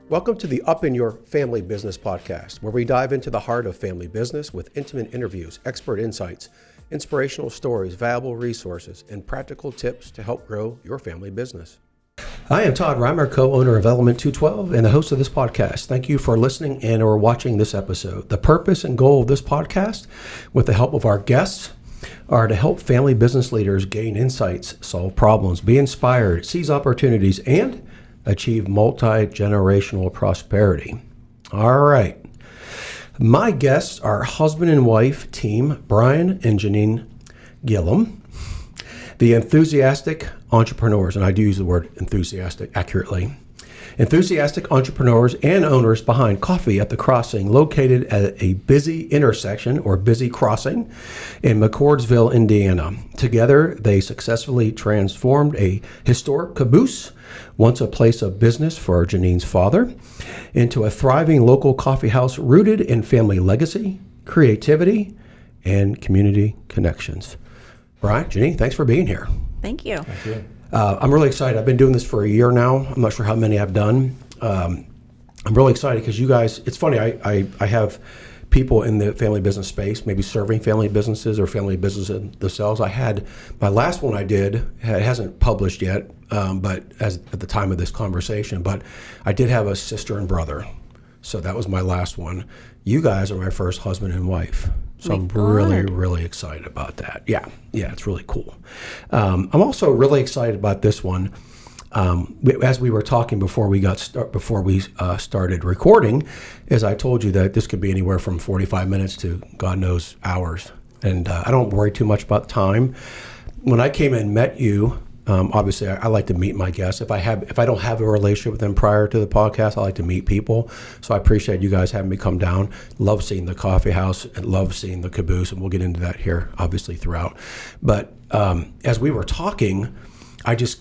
Welcome to the Up in Your Family Business podcast, where we dive into the heart of family business with intimate interviews, expert insights, inspirational stories, valuable resources, and practical tips to help grow your family business. I am Todd Rimer, co-owner of Element 212 and the host of this podcast. Thank you for listening and or watching this episode. The purpose and goal of this podcast, with the help of our guests, are to help family business leaders gain insights, solve problems, be inspired, seize opportunities, and achieve multi-generational prosperity. All right. My guests are husband and wife team, Brian and Ja'Nene Gillam, the enthusiastic entrepreneurs, and I do use the word enthusiastic accurately, enthusiastic entrepreneurs and owners behind Coffee at the Crossing, located at a busy intersection or busy crossing in McCordsville, Indiana. Together, they successfully transformed a historic caboose, once a place of business for Ja'Nene's father, into a thriving local coffee house rooted in family legacy, creativity, and community connections. Brian, Ja'Nene, thanks for being here. Thank you. Thank you. I'm really excited. I've been doing this for a year now. I'm not sure how many I've done. I'm really excited because you guys, it's funny, I have people in the family business space, maybe serving family businesses or family businesses themselves. I had, my last one I did, it hasn't published yet, but at the time of this conversation, but I did have a sister and brother. So that was my last one. You guys are my first husband and wife. So I'm really excited about that. Yeah, it's really cool. I'm also really excited about this one. As we were talking before we started recording, as I told you that this could be anywhere from 45 minutes to God knows hours, and I don't worry too much about time. When I came and met you, obviously I like to meet my guests. If I don't have a relationship with them prior to the podcast, I like to meet people. So I appreciate you guys having me come down. Love seeing the coffee house and love seeing the caboose, and we'll get into that here obviously throughout. But as we were talking, I just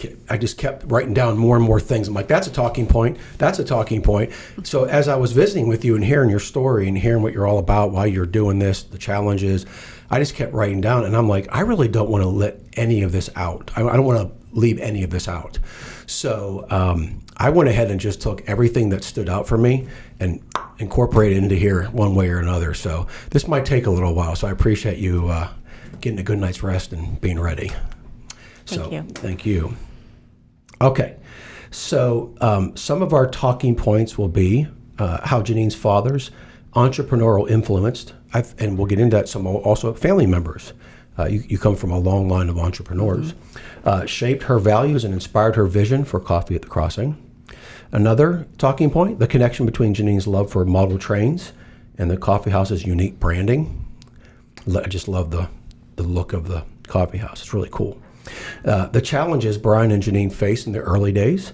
kept writing down more and more things. I'm like, that's a talking point. That's a talking point. So as I was visiting with you and hearing your story and hearing what you're all about, why you're doing this, the challenges, I just kept writing down. And I'm like, I really don't want to let any of this out. I don't want to leave any of this out. So I went ahead and just took everything that stood out for me and incorporated it into here one way or another. So this might take a little while. So I appreciate you getting a good night's rest and being ready. Thank you. Okay, so some of our talking points will be how Ja'Nene's father's entrepreneurial influenced, and we'll get into that, some also family members. You come from a long line of entrepreneurs, shaped her values and inspired her vision for Coffee at the Crossing. Another talking point, the connection between Ja'Nene's love for model trains and the coffee house's unique branding. I just love the look of the coffee house. It's really cool. The challenges Brian and Ja'Nene faced in the early days,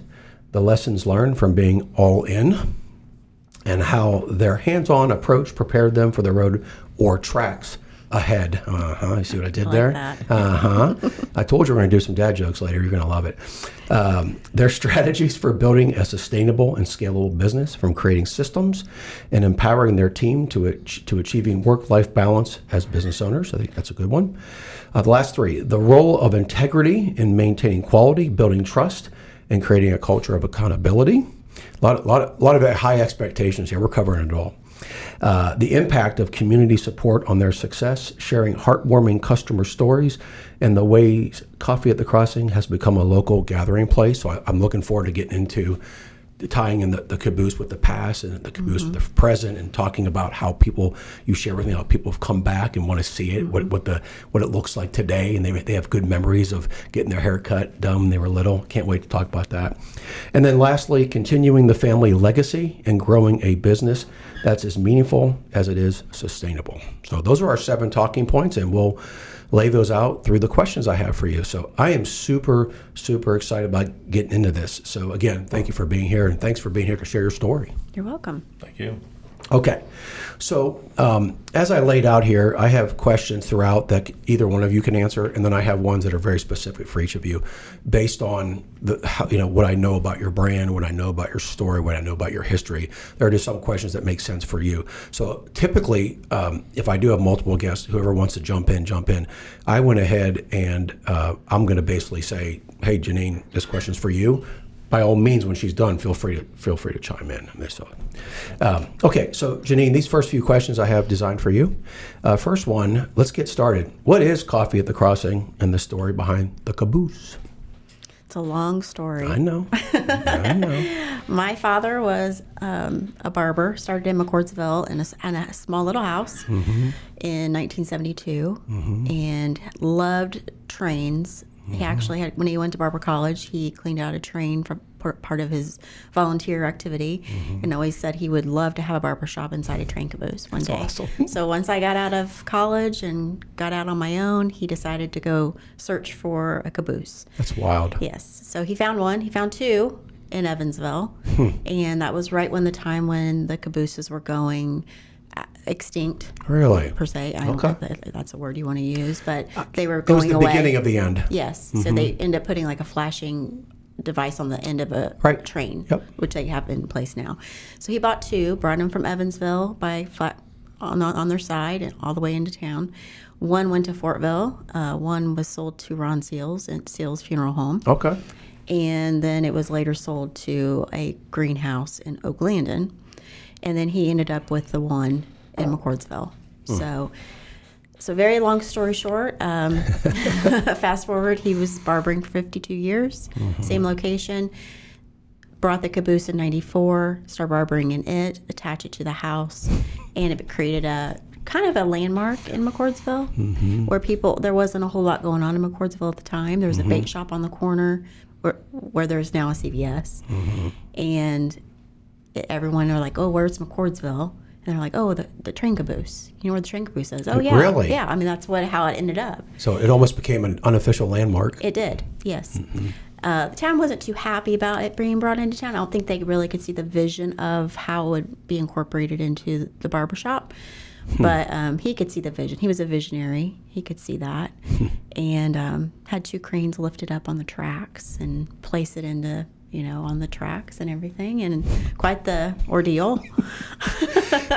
the lessons learned from being all in, and how their hands-on approach prepared them for the road or tracks ahead. You see what I did there? I told you we're going to do some dad jokes later. You're going to love it. Their strategies for building a sustainable and scalable business, from creating systems and empowering their team to achieving work-life balance as business owners. I think that's a good one. The last three, the role of integrity in maintaining quality, building trust, and creating a culture of accountability. A lot of high expectations here. We're covering it all. The impact of community support on their success, sharing heartwarming customer stories, and the ways Coffee at the Crossing has become a local gathering place. So I'm looking forward to getting into tying in the caboose with the past and the caboose with the present, and talking about how you share with me how people have come back and want to see it, what it looks like today, and they have good memories of getting their hair cut done when they were little. Can't wait to talk about that. And then lastly, continuing the family legacy and growing a business that's as meaningful as it is sustainable. So those are our 7 talking points, and we'll lay those out through the questions I have for you. So I am super excited about getting into this. So again, thank you for being here, and thanks for being here to share your story. You're welcome. Thank you. Okay, so as I laid out here, I have questions throughout that either one of you can answer, and then I have ones that are very specific for each of you, based on what I know about your brand, what I know about your story, what I know about your history. There are just some questions that make sense for you. So typically, if I do have multiple guests, whoever wants to jump in. I went ahead and I'm going to basically say, hey, Ja'Nene, this question's for you. by all means, when she's done, feel free to chime in. Okay, so Ja'Nene, these first few questions I have designed for you. First one, let's get started. What is Coffee at the Crossing and the story behind the caboose? It's a long story. I know. My father was a barber, started in McCordsville in a small little house in 1972, and loved trains. He actually had, when he went to barber college, he cleaned out a train for part of his volunteer activity, and always said he would love to have a barber shop inside a train caboose one day. Awesome. So once I got out of college and got out on my own, he decided to go search for a caboose. That's wild. Yes. So he found one. He found two in Evansville, and that was right when the time when the cabooses were going extinct. Really? Per se. I don't know if that's a word you want to use, but they were It was going the away. beginning of the end. Yes. So they end up putting like a flashing device on the end of a train, which they have in place now. So he bought two, brought them from Evansville by flat on their side and all the way into town. One went to Fortville. One was sold to Ron Seals at Seals Funeral Home. Okay. And then it was later sold to a greenhouse in Oak Landon. And then he ended up with the one in McCordsville. So very long story short, fast forward, he was barbering for 52 years, same location, brought the caboose in 94, started barbering in it, attached it to the house, and it created a kind of a landmark in McCordsville where there wasn't a whole lot going on in McCordsville at the time. There was a bake shop on the corner where there's now a CVS. And everyone are like, oh, where's McCordsville? And they're like, oh, the train caboose. You know where the train caboose is? Oh, yeah. Really? Yeah. I mean, that's how it ended up. So it almost became an unofficial landmark. It did, yes. The town wasn't too happy about it being brought into town. I don't think they really could see the vision of how it would be incorporated into the barbershop. But he could see the vision. He was a visionary. He could see that. And had two cranes lifted up on the tracks and place it into, on the tracks and everything, and quite the ordeal.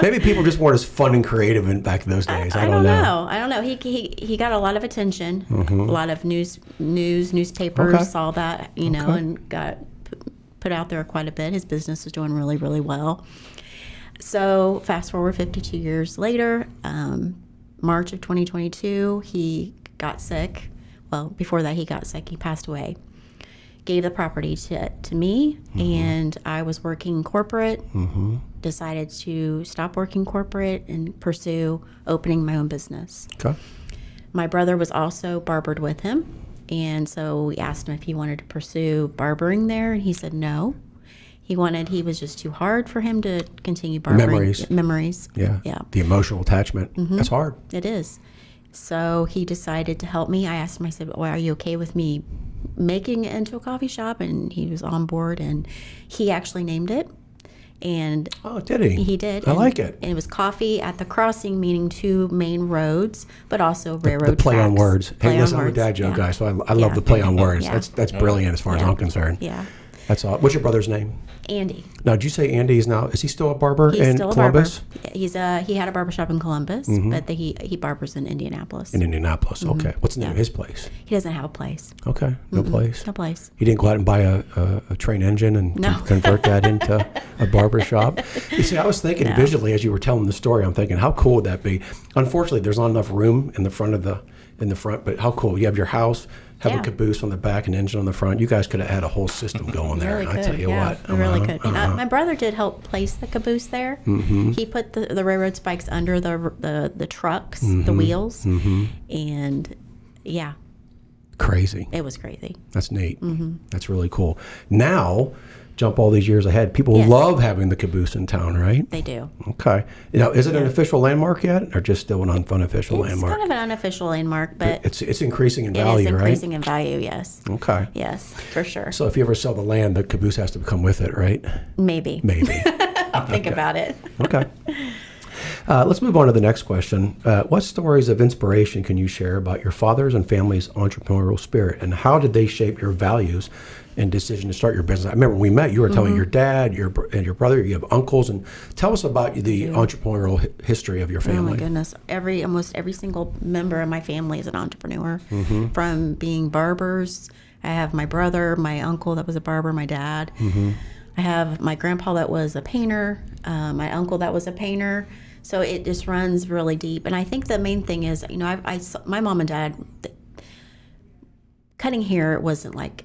Maybe people just weren't as fun and creative back in those days. I don't know. I don't know. He got a lot of attention. A lot of newspapers saw that, and got put out there quite a bit. His business was doing really, really well. So fast forward 52 years later, March of 2022, he got sick. Well, before that, he got sick. He passed away. Gave the property to me, and I was working corporate, decided to stop working corporate and pursue opening my own business. Okay. My brother was also barbered with him, and so we asked him if he wanted to pursue barbering there, and he said no. He was just too hard for him to continue barbering. Memories. Yeah. The emotional attachment. That's hard. It is. So he decided to help me. I asked him, I said, well, are you okay with me making it into a coffee shop? And he was on board, and he actually named it. And oh, did he? He did. I like it. And it was Coffee at the Crossing, meaning two main roads, but also railroad the play tracks. on words. Play hey, listen, on I'm a words. dad joke guy, so I love the play on words. Yeah. That's brilliant as far as I'm concerned. Yeah. That's all. What's your brother's name? Andy. Now, did you say Andy is he still a barber in still Columbus? A barber. He had a barbershop in Columbus, but he barbers in Indianapolis. In Indianapolis, okay. What's the name of his place? He doesn't have a place. Okay, no place. No place. He didn't go out and buy a train engine and convert that into a barber shop. You see, I was thinking visually as you were telling the story. I'm thinking, how cool would that be? Unfortunately, there's not enough room in the front, but how cool! You have your house. Have a caboose on the back and engine on the front. You guys could have had a whole system going there. Really I tell you what. We really could. My brother did help place the caboose there. He put the railroad spikes under the trucks, the wheels, and yeah. Crazy. It was crazy. That's neat. That's really cool. Now, jump all these years ahead. People love having the caboose in town, right? They do. Okay. Now, is it an official landmark yet, or just still an unofficial landmark? It's kind of an unofficial landmark, but it's increasing in value, right? It is increasing in value, yes. Okay. Yes, for sure. So if you ever sell the land, the caboose has to come with it, right? Maybe. I'll think about it. Okay. Let's move on to the next question. What stories of inspiration can you share about your father's and family's entrepreneurial spirit, and how did they shape your values and decision to start your business? I remember when we met, you were telling your dad, your brother, you have uncles, and tell us about the entrepreneurial history of your family. Oh my goodness! Almost every single member of my family is an entrepreneur, from being barbers. I have my brother, my uncle that was a barber, my dad. I have my grandpa that was a painter, my uncle that was a painter. So it just runs really deep. And I think the main thing is, you know, my mom and dad, cutting hair wasn't like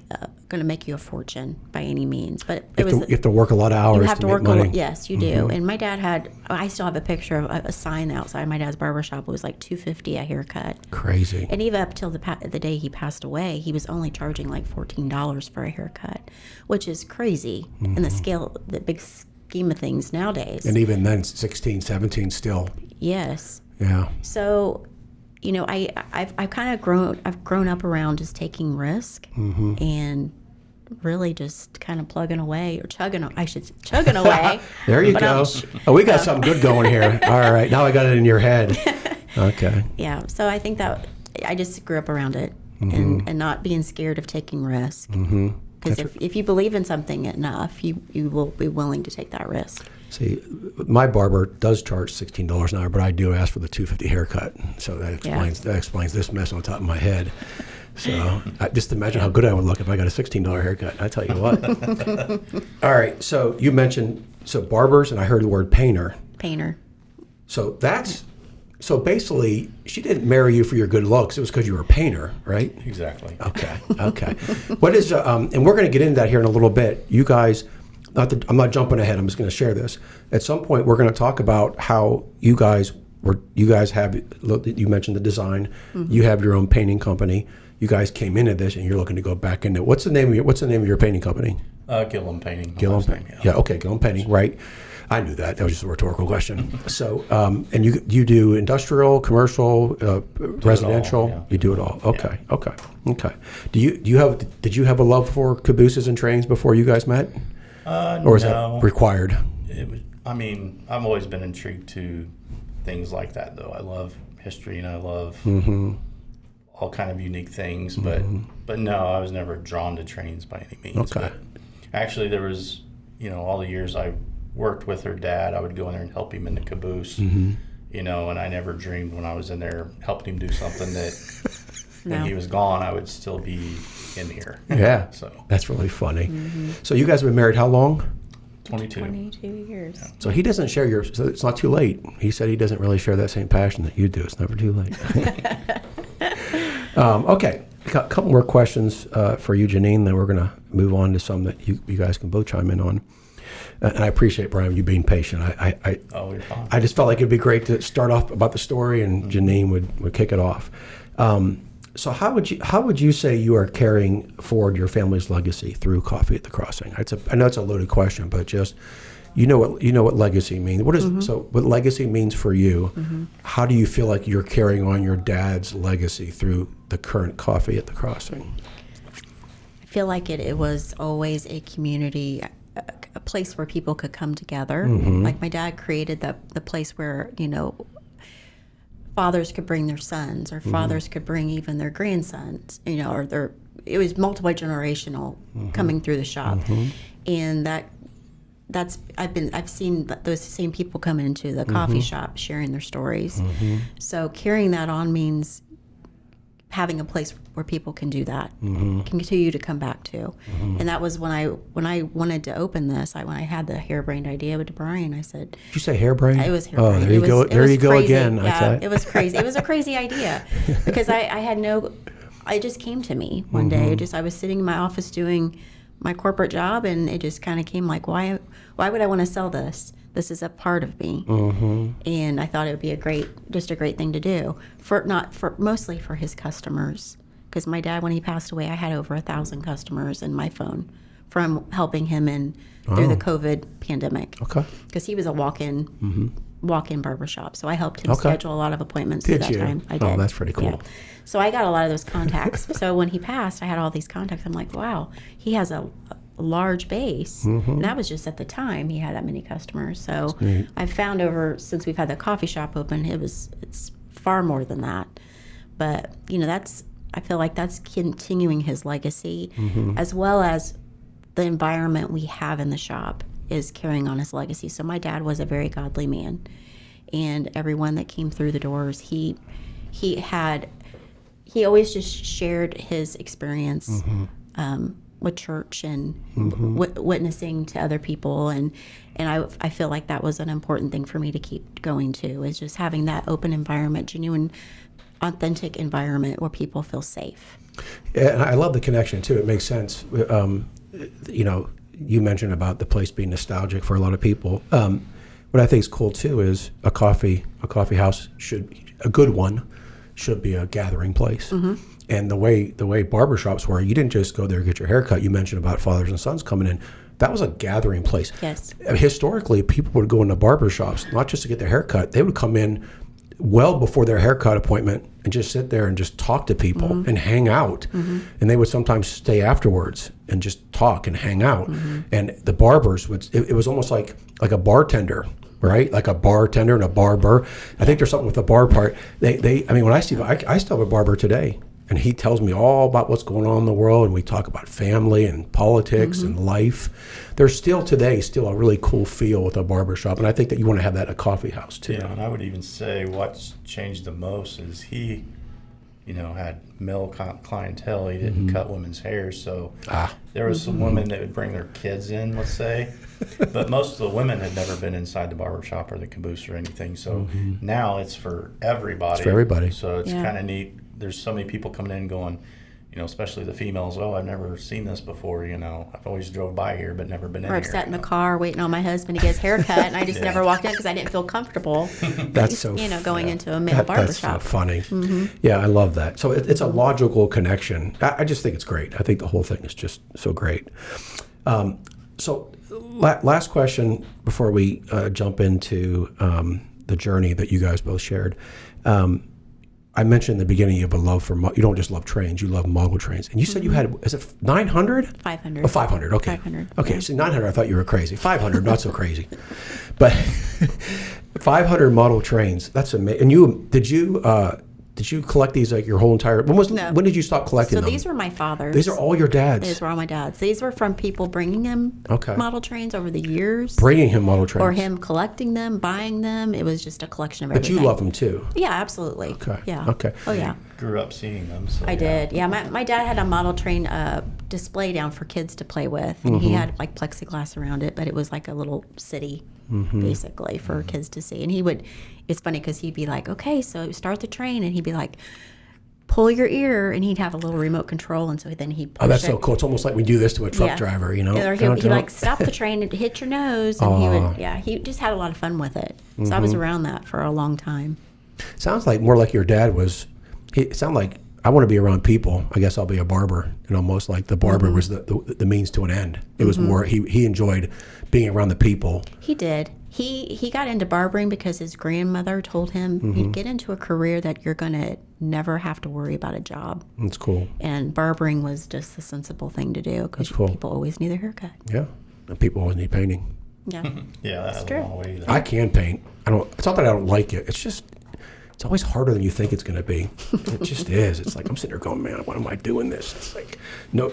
going to make you a fortune by any means, but you have to work a lot of hours. You have to work money. Yes, you do. And my dad I still have a picture of a sign outside my dad's barbershop. It was like $250 a haircut. Crazy. And even up till the day he passed away, he was only charging like $14 for a haircut, which is crazy in the big scheme of things nowadays. And even then, 16, 17 still. Yes. Yeah. So, you know, I've kind of grown up around just taking risk and really just kind of chugging away. There you go. We got something good going here. All right, now I got it in your head. Okay. Yeah. So I think that I just grew up around it and not being scared of taking risk. Because if you believe in something enough, you will be willing to take that risk. See, my barber does charge $16 an hour, but I do ask for the $250 haircut. So that explains this mess on top of my head. So just imagine how good I would look if I got a $16 haircut. I tell you what. All right. So you mentioned barbers, and I heard the word painter. Painter. So basically, she didn't marry you for your good looks. It was because you were a painter, right? Exactly. Okay. What is and we're going to get into that here in a little bit. You guys. I'm not jumping ahead. I'm just going to share this. At some point, we're going to talk about how you guys have. You mentioned the design. You have your own painting company. You guys came into this, and you're looking to go back into. What's the name of your painting company? Gillam Painting. Gillam Painting. Yeah. Okay. Gillam Painting. Right. I knew that. That was just a rhetorical question. So, and you do industrial, commercial, residential. Yeah. You do it all. Okay. Yeah. Okay. Did you have a love for cabooses and trains before you guys met? Or is that required? I've always been intrigued to things like that, though. I love history and I love all kind of unique things, but no, I was never drawn to trains by any means. Okay. But actually, there was, all the years I worked with her dad, I would go in there and help him in the caboose, and I never dreamed when I was in there helping him do something that when he was gone, I would still be in here. Yeah. So that's really funny. So you guys have been married how long? 22 years. Yeah. So he doesn't share so it's not too late. He said he doesn't really share that same passion that you do. It's never too late. Okay. A couple more questions for you, Ja'Nene, then we're going to move on to some that you guys can both chime in on. And I appreciate, Brian, you being patient. You're fine. I just felt like it'd be great to start off about the story, and Ja'Nene would kick it off. So how would you say you are carrying forward your family's legacy through Coffee at the Crossing? I know it's a loaded question, but just you know what legacy means. What legacy means for you? How do you feel like you're carrying on your dad's legacy through the current Coffee at the Crossing? I feel like it was always a community, a place where people could come together. Like my dad created the place where fathers could bring their sons, or fathers could bring even their grandsons, or it was multi-generational coming through the shop. And I've seen those same people come into the coffee shop sharing their stories. So carrying that on means having a place where people can do that, can continue to come back to. And that was when I wanted to open this, when I had the harebrained idea with Brian, I said... Did you say harebrained? It was harebrained. Oh, there you go. There you go again. Yeah, it was crazy. It was a crazy idea because it just came to me one day. I was sitting in my office doing my corporate job, and it just kind of came like, why would I want to sell this? This is a part of me. And I thought it would be a great thing to do mostly for his customers. Because my dad, when he passed away, I had over 1,000 customers in my phone from helping him through the COVID pandemic. Okay. Because he was a walk-in barbershop. So I helped him schedule a lot of appointments at that time. I did. Oh, that's pretty cool. Yeah. So I got a lot of those contacts. So when he passed, I had all these contacts. I'm like, wow, he has a large base. And that was just at the time he had that many customers. So I've found since we've had the coffee shop open, it's far more than that. But I feel like that's continuing his legacy, as well as the environment we have in the shop is carrying on his legacy. So my dad was a very godly man, and everyone that came through the doors, he always just shared his experience with church and witnessing to other people, and I feel like that was an important thing for me to keep going to, is just having that open environment, genuine, authentic environment where people feel safe. Yeah, and I love the connection too. It makes sense. You know, you mentioned about the place being nostalgic for a lot of people. What I think is cool too is a coffee house a good one should be a gathering place. And the way barbershops were, you didn't just go there and get your hair cut. You mentioned about fathers and sons coming in. That was a gathering place. Yes. Historically, people would go into barbershops, not just to get their hair cut. They would come in well before their haircut appointment and just sit there and just talk to people and hang out. And they would sometimes stay afterwards and just talk and hang out. And the barbers it was almost like a bartender, right? Like a bartender and a barber. I think there's something with the bar part. I mean, when I still have a barber today, and he tells me all about what's going on in the world, and we talk about family and politics and life. There's still today a really cool feel with a barbershop, and I think that you want to have that at a coffee house too. Yeah, and I would even say what's changed the most is he, had male clientele. He didn't cut women's hair, so there was some women that would bring their kids in, let's say, but most of the women had never been inside the barbershop or the caboose or anything. So now it's for everybody. It's for everybody. So it's kind of neat. There's so many people coming in going, especially the females, I've never seen this before, I've always drove by here but never been in here. Or I've sat in the car waiting on my husband to get his hair cut, and I just never walked in because I didn't feel comfortable. That's so going into a male barbershop. That's so funny. Yeah, I love that. So it's a logical connection. I just think it's great. I think the whole thing is just so great. So last question before we jump into the journey that you guys both shared. I mentioned in the beginning you have a love for, you don't just love trains, you love model trains. And you said you had, is it 900? 500. Oh, 500, okay. 500. Okay, so 900, I thought you were crazy. 500, not so crazy. But 500 model trains, that's amazing. And did you collect these like your whole entire, when did you stop collecting them? So these were my father's. These are all your dad's? These were all my dad's. These were from people bringing him model trains over the years. Bringing him model trains. Or him collecting them, buying them. It was just a collection of everything. But you love them too? Yeah, absolutely. Okay. Yeah. Okay. Oh, yeah. Grew up seeing them. So I did. Yeah, my dad had a model train display down for kids to play with. And he had like plexiglass around it, but it was like a little city, basically, for kids to see. And it's funny because he'd be like, okay, so start the train. And he'd be like, pull your ear, and he'd have a little remote control, and so then he'd push that's so cool. It's almost like we do this to a truck driver, Or he'd like stop the train and hit your nose, and he just had a lot of fun with it. So I was around that for a long time. Sounds like more like your dad was. It sounded like, I want to be around people. I guess I'll be a barber. And almost like the barber was the means to an end. It was more, he enjoyed being around the people. He did. He got into barbering because his grandmother told him, you get into a career that you're going to never have to worry about a job. That's cool. And barbering was just the sensible thing to do because people always need their haircut. Yeah. And people always need painting. Yeah. Yeah, that's true. Way I can paint. It's not that I don't like it. It's just, it's always harder than you think it's going to be. It just is. It's like, I'm sitting there going, man, why am I doing this? It's like, no.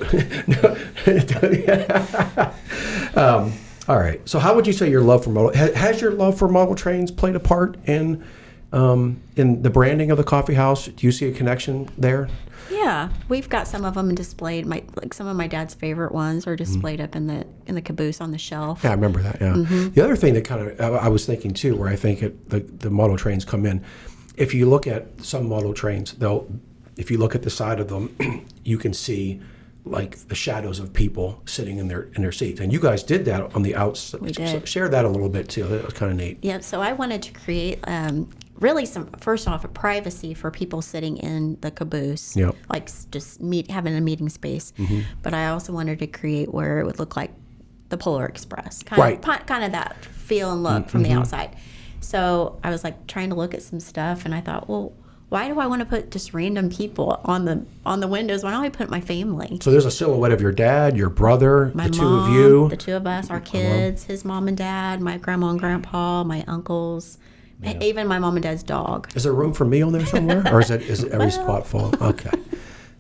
All right. So how would you say your love for model, has your love for model trains played a part in the branding of the coffee house? Do you see a connection there? Yeah, we've got some of them displayed. Some of my dad's favorite ones are displayed up in the caboose on the shelf. Yeah, I remember that. Yeah. The other thing that kind of I was thinking too, where I think the model trains come in. If you look at some model trains, if you look at the side of them, you can see like the shadows of people sitting in their seats. And you guys did that on the outside. We did. So share that a little bit too. That was kind of neat. Yeah, so I wanted to create really first off, a privacy for people sitting in the caboose. Yep. Like just having a meeting space. But I also wanted to create where it would look like the Polar Express. Kind of that feel and look from the outside. So I was like trying to look at some stuff, and I thought, well, why do I want to put just random people on the windows? Why don't I put my family? So there's a silhouette of your dad, your brother, my the mom, two of you. The two of us, our kids, his mom and dad, my grandma and grandpa, my uncles, even my mom and dad's dog. Is there room for me on there somewhere? Or is every spot full? Okay.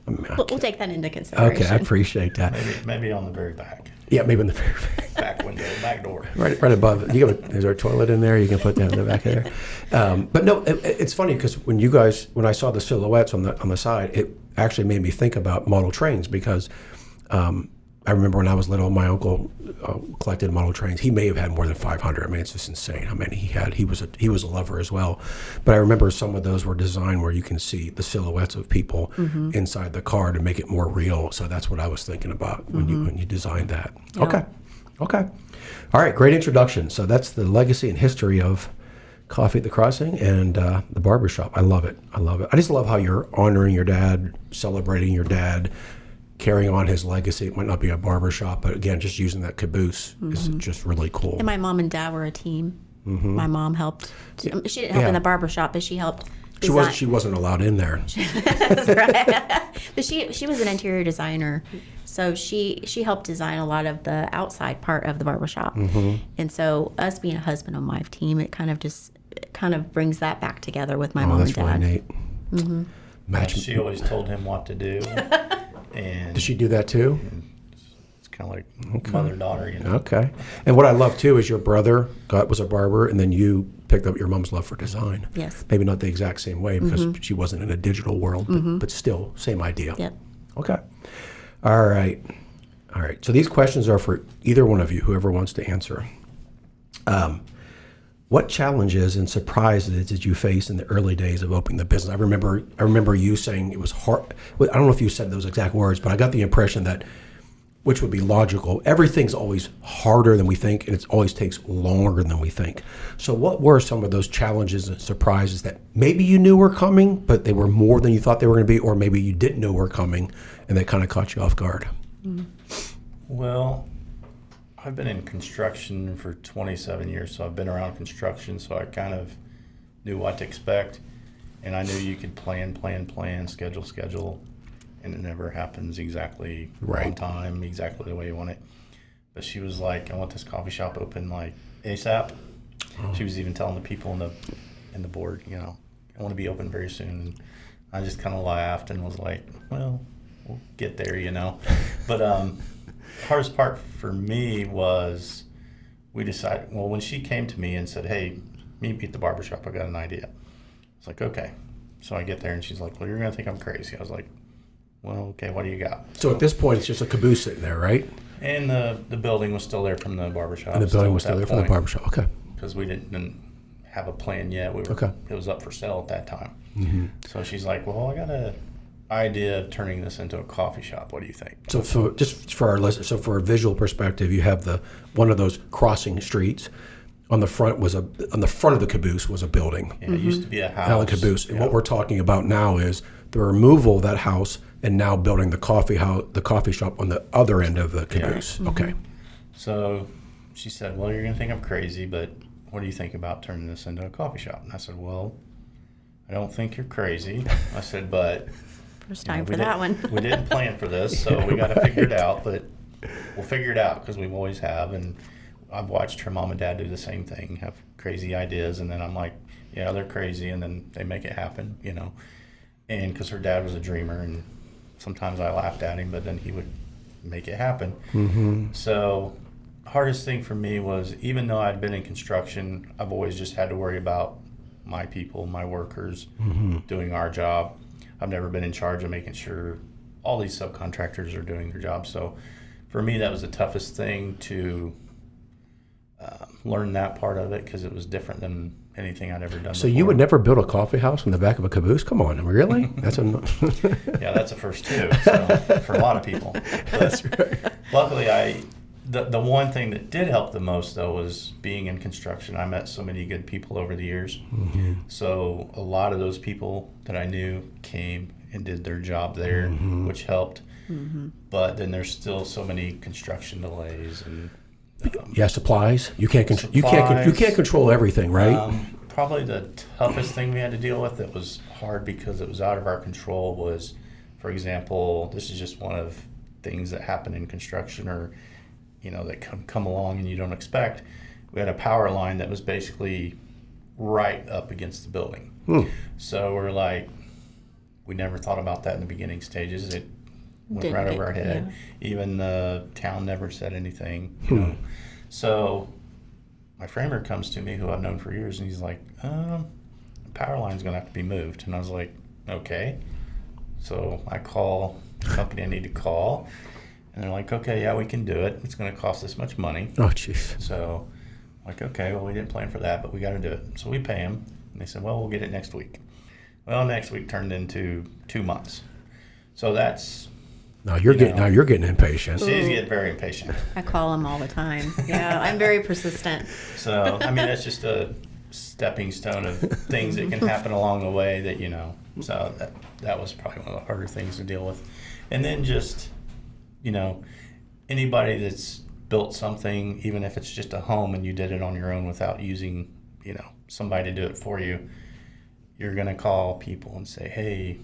We'll take that into consideration. Okay, I appreciate that. Maybe on the very back. Yeah, maybe in the very back window, back door. Right above it. Is there a toilet in there? You can put that in the back of there. But no, it's funny because when I saw the silhouettes on the side, it actually made me think about model trains because I remember when I was little, my uncle collected model trains. He may have had more than 500. I mean, it's just insane how many he had. He was a lover as well. But I remember some of those were designed where you can see the silhouettes of people inside the car to make it more real. So that's what I was thinking about when you designed that. Yeah. Okay. All right, great introduction. So that's the legacy and history of Coffee at the Crossing and the barbershop. I love it. I just love how you're honoring your dad, celebrating your dad, carrying on his legacy. It might not be a barbershop, but again, just using that caboose is just really cool. And my mom and dad were a team. My mom helped. She didn't help in the barbershop, but she helped design. She wasn't allowed in there. That's right. But she was an interior designer, so she helped design a lot of the outside part of the barbershop. And so us being a husband and wife team, it kind of brings that back together with my mom and dad. That's really neat. She always told him what to do. And Did she do that too? it's kind of like mother-daughter, you know. Okay. And what I love too is your brother was a barber, and then you picked up your mom's love for design. Yes. Maybe not the exact same way because she wasn't in a digital world, but still, same idea. Yep. Okay. All right. So these questions are for either one of you, whoever wants to answer. What challenges and surprises did you face in the early days of opening the business? I remember you saying it was hard. I don't know if you said those exact words, but I got the impression that, which would be logical, everything's always harder than we think, and it always takes longer than we think. So what were some of those challenges and surprises that maybe you knew were coming, but they were more than you thought they were going to be, or maybe you didn't know were coming, and they kind of caught you off guard? Well, I've been in construction for 27 years, so I've been around construction, so I kind of knew what to expect. And I knew you could plan, schedule, and it never happens exactly on time, exactly the way you want it. But she was like, I want this coffee shop open like ASAP. She was even telling the people in the board, you know, I want to be open very soon. And I just kind of laughed and was like, well, we'll get there, you know. But hardest part for me was we decided, well, when she came to me and said, hey, meet me at the barbershop, I got an idea. It's like, okay. So I get there and she's like, well, you're going to think I'm crazy. I was like, well, okay, what do you got? So at this point, it's just a caboose sitting there, right? And the building was still there from the barbershop. And the building was still there from the barbershop. Okay. Because we didn't have a plan yet. It was up for sale at that time. So she's like, well, I got an idea of turning this into a coffee shop. What do you think? So for our listeners, so for a visual perspective, you have one of those crossing streets. On the front of the caboose was a building. Yeah, it used to be a house. Now the caboose. And what we're talking about now is the removal of that house and now building the coffee shop on the other end of the caboose. Yeah. Okay. So she said, well, you're going to think I'm crazy, but what do you think about turning this into a coffee shop? And I said, well, I don't think you're crazy. I said, but first time for that one. We didn't plan for this, so we got to figure it out, but we'll figure it out because we always have. And I've watched her mom and dad do the same thing, have crazy ideas, and then I'm like, yeah, they're crazy, and then they make it happen, you know. And because her dad was a dreamer, and sometimes I laughed at him, but then he would make it happen. So hardest thing for me was, even though I'd been in construction, I've always just had to worry about my people, my workers, doing our job. I've never been in charge of making sure all these subcontractors are doing their job. So for me, that was the toughest thing to learn that part of it, because it was different than anything I'd ever done So before. you would never build a coffee house in the back of a caboose? Come on, really? That's Yeah, that's a first too, so, for a lot of people. But luckily, the one thing that did help the most, though, was being in construction. I met so many good people over the years. So a lot of those people that I knew came and did their job there, which helped. But then there's still so many construction delays and supplies. You can't control everything, right? Probably the toughest thing we had to deal with that was hard because it was out of our control was, for example, this is just one of things that happen in construction, or you know, that come along and you don't expect. We had a power line that was basically right up against the building. So we're like, we never thought about that in the beginning stages. It went right over our head. Yeah. Even the town never said anything, you know. So my framer comes to me, who I've known for years, and he's like, the power line's going to have to be moved. And I was like, okay. So I call the company I need to call, And they're like, okay, yeah, we can do it. It's going to cost this much money. Oh, jeez. So, like, okay, well, we didn't plan for that, but we got to do it. So we pay them. And they said, well, we'll get it next week. Well, next week turned into 2 months. So that's... Now you're getting impatient. She's getting very impatient. I call them all the time. Yeah, I'm very persistent. So, I mean, that's just a stepping stone of things that can happen along the way that, so that was probably one of the harder things to deal with. And then just, anybody that's built something, even if it's just a home and you did it on your own without using, somebody to do it for you, you're going to call people and say, hey,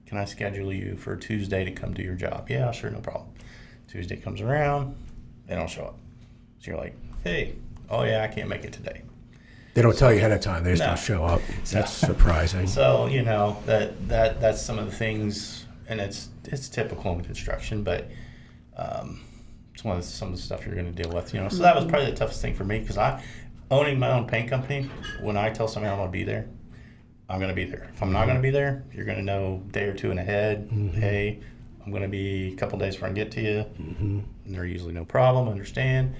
can I schedule you for Tuesday to come do your job? Yeah, sure, no problem. Tuesday comes around, they don't show up. So you're like, hey, oh yeah, I can't make it today. They don't tell you ahead of time. They just don't show up. That's surprising. So, that's some of the things, and it's typical in construction, but it's some of the stuff you're going to deal with. So that was probably the toughest thing for me, because owning my own paint company, when I tell somebody I'm going to be there, I'm going to be there. If I'm not going to be there, you're going to know a day or two in ahead. Hey, I'm going to be a couple days before I get to you. And they're usually no problem, understand.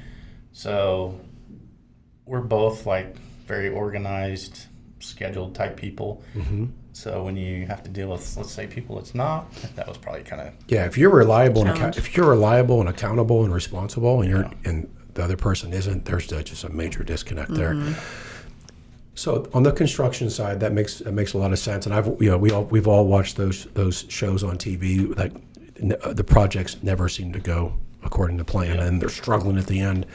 So we're both like very organized, scheduled type people. So when you have to deal with, let's say, people it's not, that was probably kind of... Yeah, if you're reliable and accountable and responsible, and the other person isn't, there's just a major disconnect there. So on the construction side, that makes a lot of sense. And we've all watched those shows on TV. Like the projects never seem to go according to plan, and they're struggling at the end.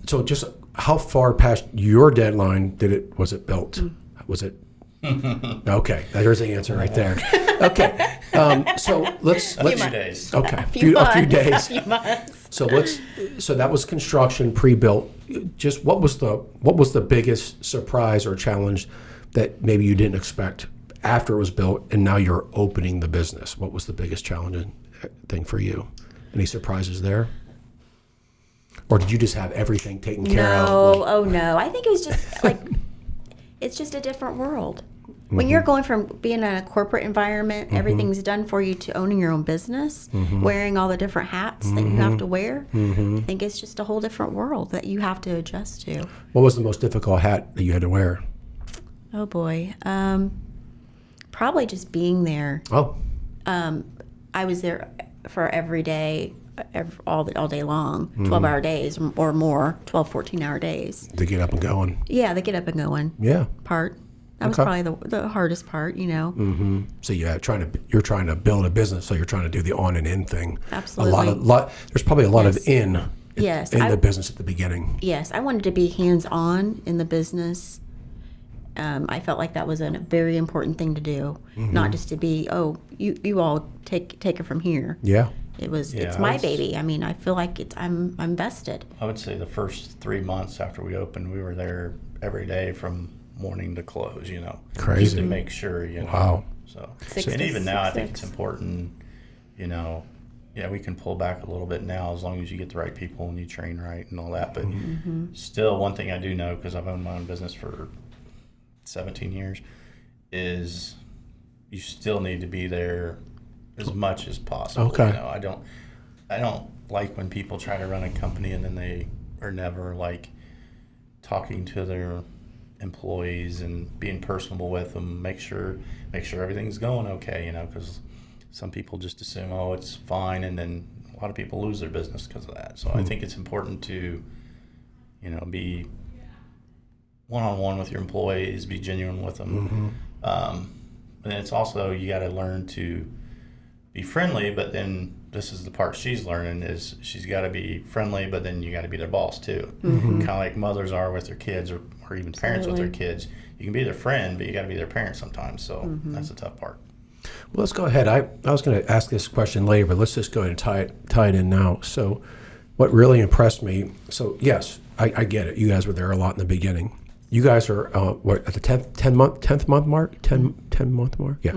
So just how far past your deadline was it built? Was it? Okay, there's the answer right there. Okay, so let's a few days. Okay, a few days. A few months. So that was construction pre-built. Just what was the biggest surprise or challenge that maybe you didn't expect after it was built, and now you're opening the business? What was the biggest challenging thing for you? Any surprises there? Or did you just have everything taken care of? No. I think it was just like, it's just a different world. When you're going from being in a corporate environment, everything's done for you, to owning your own business, wearing all the different hats that you have to wear, I think it's just a whole different world that you have to adjust to. What was the most difficult hat that you had to wear? Oh, boy. Probably just being there. Oh. I was there for every day, all day long, 12-hour days or more, 12, 14-hour days. To get up and going. Yeah, the get up and going part. That was probably the hardest part, So you're trying to build a business, so you're trying to do the on and in thing. Absolutely. There's probably a lot of in the business at the beginning. Yes, I wanted to be hands-on in the business. I felt like that was a very important thing to do, not just to be, you all take it from here. Yeah. It's my baby. I mean, I feel like I'm vested. I would say the first 3 months after we opened, we were there every day from morning to close, Crazy. Just to make sure, Wow. So, and even now, I think it's important, we can pull back a little bit now as long as you get the right people and you train right and all that. But still, one thing I do know, because I've owned my own business for 17 years, is you still need to be there as much as possible. Okay. I don't like when people try to run a company and then they are never like talking to their employees and being personable with them, make sure everything's going okay, because some people just assume, it's fine, and then a lot of people lose their business because of that. So I think it's important to, be one-on-one with your employees, be genuine with them. And it's also, you got to learn to be friendly, but then this is the part she's learning, is she's got to be friendly, but then you got to be their boss too. Kind of like mothers are with their kids, or even parents with their kids. You can be their friend, but you got to be their parent sometimes. So that's the tough part. Well, let's go ahead. I was going to ask this question later, but let's just go ahead and tie it in now. So what really impressed me, so yes, I get it. You guys were there a lot in the beginning. You guys are at the 10th month mark? 10 month mark? Yeah.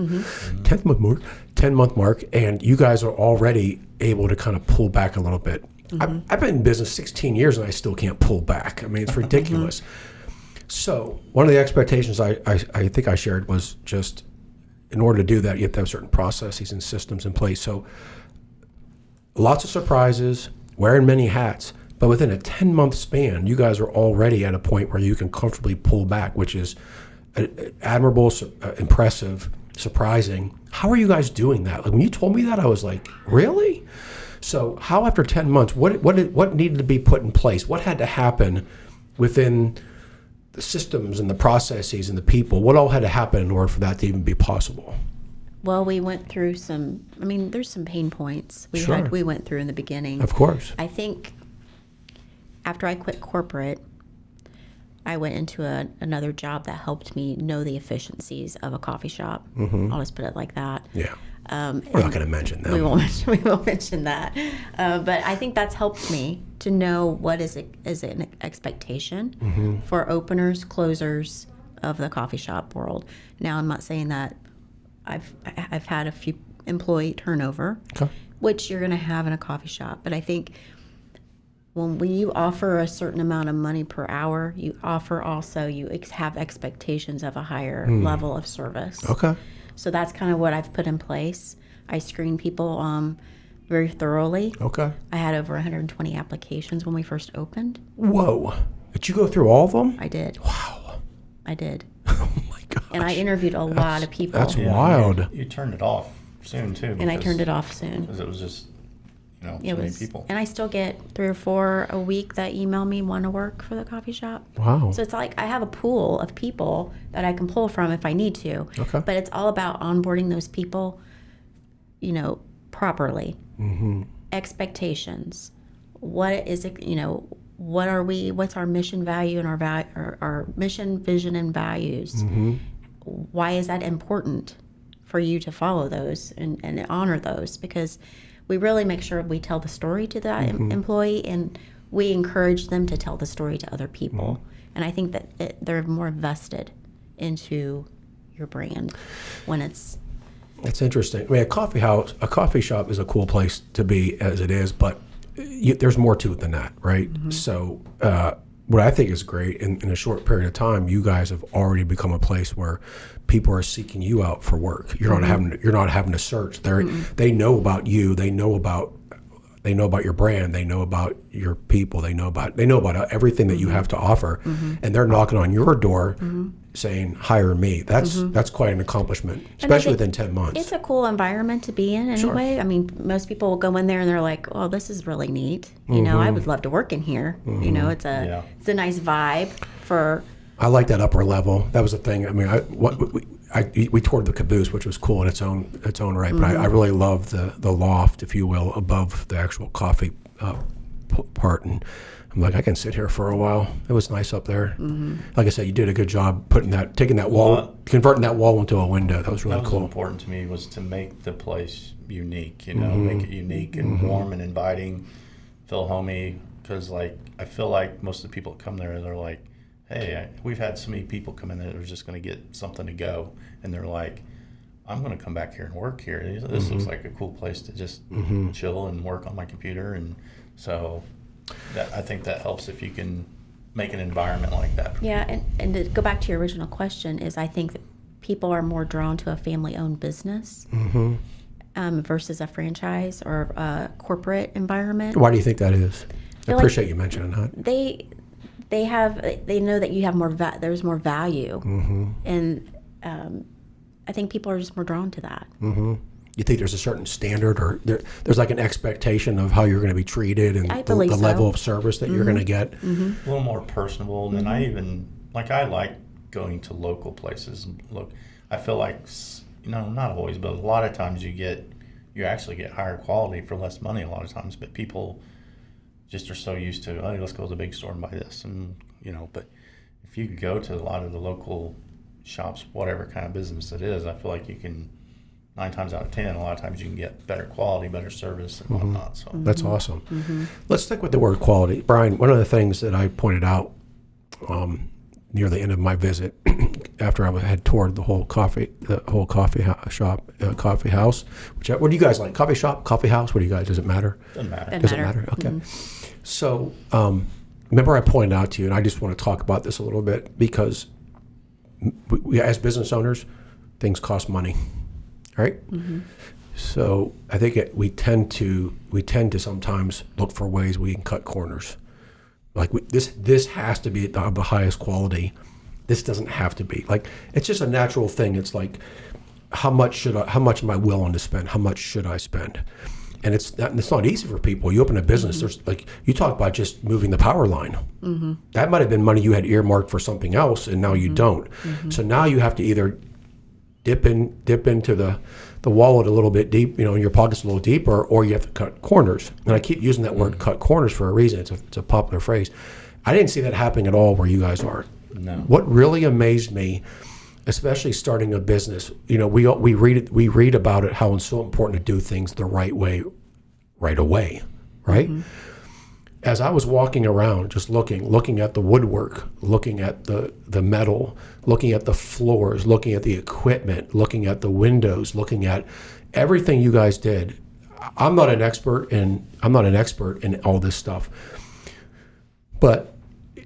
10 month mark, and you guys are already able to kind of pull back a little bit. I've been in business 16 years and I still can't pull back. I mean, it's ridiculous. So one of the expectations I think I shared was just, in order to do that, you have to have certain processes and systems in place. So lots of surprises, wearing many hats. But within a 10-month span, you guys are already at a point where you can comfortably pull back, which is admirable, impressive, surprising. How are you guys doing that? Like when you told me that, I was like, really? So how after 10 months, what needed to be put in place? What had to happen within the systems and the processes and the people? What all had to happen in order for that to even be possible? Well, we went through there's some pain points Sure. we went through in the beginning. Of course. I think after I quit corporate, I went into another job that helped me know the efficiencies of a coffee shop. I'll just put it like that. Yeah. We're not going to mention that. We won't mention that. But I think that's helped me to know what is an expectation for openers, closers of the coffee shop world. Now, I'm not saying that I've had a few employee turnover, which you're going to have in a coffee shop. But I think when you offer a certain amount of money per hour, you have expectations of a higher level of service. Okay. So that's kind of what I've put in place. I screen people very thoroughly. Okay. I had over 120 applications when we first opened. Whoa. Did you go through all of them? I did. Wow. I did. Oh my gosh. And I interviewed a lot of people. That's wild. You turned it off soon too. And I turned it off soon. Because it was just, so It many was, people. and I still get 3 or 4 a week that email me want to work for the coffee shop. Wow. So it's like I have a pool of people that I can pull from if I need to. Okay. But it's all about onboarding those people, properly. Expectations. What is it? What are we? What's our mission, value, and our mission, vision, and values? Why is that important for you to follow those and honor those? Because we really make sure we tell the story to that employee, and we encourage them to tell the story to other people. And I think that they're more vested into your brand when it's. That's interesting. I mean, a coffee shop is a cool place to be as it is, but there's more to it than that, right? So what I think is great, in a short period of time, you guys have already become a place where people are seeking you out for work. You're not having to search. They know about you. They know about your brand. They know about your people. They know about everything that you have to offer, and they're knocking on your door, saying, "Hire me." That's quite an accomplishment, especially within 10 months. It's a cool environment to be in anyway. I mean, most people will go in there and they're like, "Oh, this is really neat. I would love to work in here." It's a nice vibe for. I like that upper level. That was the thing. I mean, we toured the caboose, which was cool in its own right. But I really love the loft, if you will, above the actual coffee part. And I'm like, I can sit here for a while. It was nice up there. Like I said, you did a good job taking that wall, converting that wall into a window. That was really cool. What was important to me was to make the place unique. Make it unique and warm and inviting, feel homey. Because I feel like most of the people that come there, they're like, hey, we've had so many people come in there that are just going to get something to go, and they're like, I'm going to come back here and work here. This looks like a cool place to just chill and work on my computer, and so I think that helps if you can make an environment like that. Yeah, and to go back to your original question is I think that people are more drawn to a family-owned business versus a franchise or a corporate environment. Why do you think that is? I appreciate you mentioning that. They know that you have more. There's more value, and I think people are just more drawn to that. You think there's a certain standard, or there's like an expectation of how you're going to be treated, and the level of service that you're going to get. A little more personable, and then I like going to local places. Look, I feel like not always, but a lot of times you actually get higher quality for less money. A lot of times, but people just are so used to, oh, let's go to the big store and buy this, and but if you go to a lot of the local shops, whatever kind of business it is, I feel like you can 9 times out of 10, a lot of times you can get better quality, better service, and whatnot. So that's awesome. Let's stick with the word quality, Brian. One of the things that I pointed out near the end of my visit, after I had toured the whole coffee shop, coffee house. What do you guys like? Coffee shop, coffee house? What do you guys? Does it matter? Doesn't matter. Does it matter? Okay. So remember, I pointed out to you, and I just want to talk about this a little bit because we as business owners, things cost money, right? So I think we tend to sometimes look for ways we can cut corners. Like this has to be at the highest quality. This doesn't have to be. Like, it's just a natural thing. It's like, how much am I willing to spend? How much should I spend? And it's not easy for people. You open a business, there's like, you talk about just moving the power line. That might have been money you had earmarked for something else, and now you don't. So now you have to either dip into the wallet a little bit deep, in your pockets a little deeper, or you have to cut corners. And I keep using that word "cut corners" for a reason. It's a popular phrase. I didn't see that happening at all where you guys are. No. What really amazed me, especially starting a business, we read about it, how it's so important to do things the right way, right away, right? As I was walking around, just looking at the woodwork, looking at the metal, looking at the floors, looking at the equipment, looking at the windows, looking at everything you guys did. I'm not an expert in all this stuff, but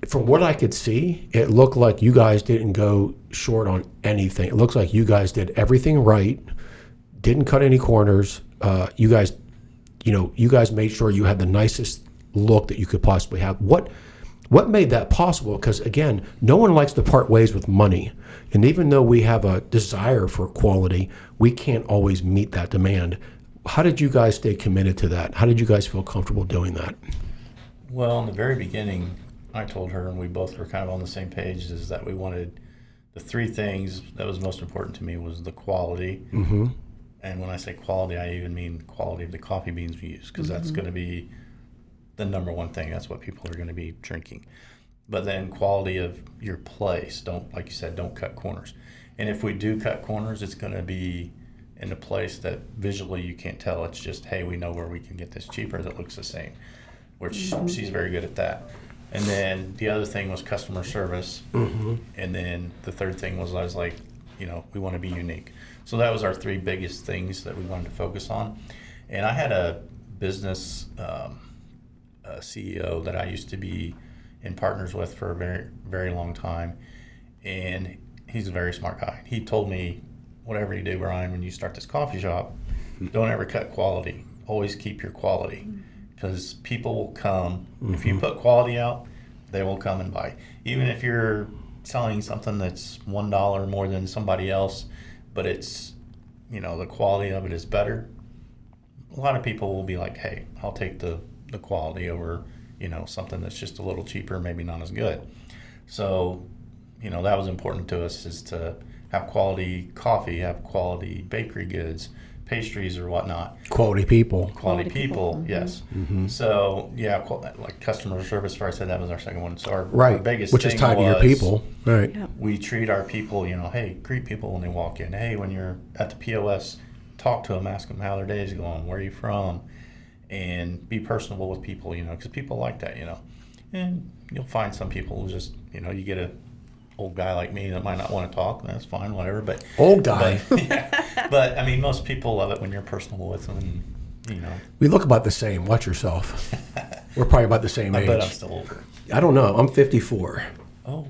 from what I could see, it looked like you guys didn't go short on anything. It looks like you guys did everything right, didn't cut any corners. You guys made sure you had the nicest look that you could possibly have. What made that possible? Because again, no one likes to part ways with money, and even though we have a desire for quality, we can't always meet that demand. How did you guys stay committed to that? How did you guys feel comfortable doing that? Well, in the very beginning, I told her, and we both were kind of on the same page, is that we wanted the three things that was most important to me was the quality. And when I say quality, I even mean quality of the coffee beans we use, because that's going to be the number one thing. That's what people are going to be drinking. But then quality of your place. Like you said, don't cut corners. And if we do cut corners, it's going to be in a place that visually you can't tell. It's just, hey, we know where we can get this cheaper that looks the same, which she's very good at that. And then the other thing was customer service. And then the third thing was, I was like, we want to be unique. So that was our three biggest things that we wanted to focus on. And I had a business CEO that I used to be in partners with for a very, very long time. And he's a very smart guy. He told me, whatever you do, Brian, when you start this coffee shop, don't ever cut quality. Always keep your quality. Because people will come. If you put quality out, they will come and buy. Even if you're selling something that's $1 more than somebody else, but it's, the quality of it is better, a lot of people will be like, hey, I'll take the quality over, something that's just a little cheaper, maybe not as good. So, that was important to us, is to have quality coffee, have quality bakery goods, pastries or whatnot. Quality people. Quality people, yes. So, yeah, like customer service, where I said that was our second one. So our biggest which thing is tied to your people. Right. We treat our people, hey, greet people when they walk in. Hey, when you're at the POS, talk to them, ask them how their day's going, where are you from, and be personable with people, because people like that, And you'll find some people who just, you get a old guy like me that might not want to talk. That's fine, whatever. But old guy. But I mean, most people love it when you're personable with them. We look about the same. Watch yourself. We're probably about the same age. I bet I'm still older. I don't know. I'm 54. Oh,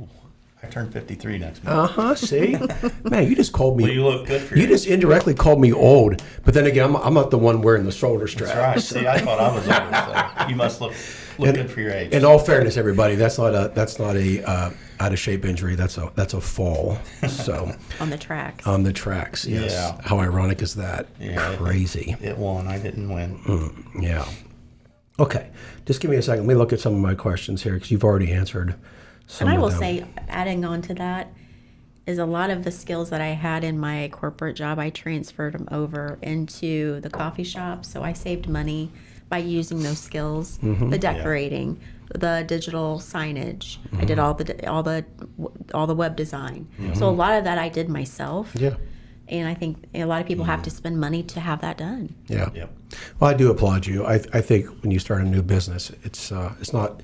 I turned 53 next month. See, man, you just called me. Well, you look good for you just indirectly called me old. But then again, I'm not the one wearing the shoulder strap. That's right. See, I thought I was older. So you must look good for your age. In all fairness, everybody, that's not a out of shape injury. That's a fall. So on the tracks. On the tracks. Yes. Yeah. How ironic is that? Yeah, Crazy. It won. I didn't win. Yeah. Okay. Just give me a second. Let me look at some of my questions here, because you've already answered some And I of will them. say, adding on to that, is a lot of the skills that I had in my corporate job, I transferred them over into the coffee shop. So I saved money by using those skills, the decorating, the digital signage. I did all the web design. So a lot of that I did myself. Yeah. And I think a lot of people have to spend money to have that done. Yeah. Yep. Well, I do applaud you. I think when you start a new business, it's not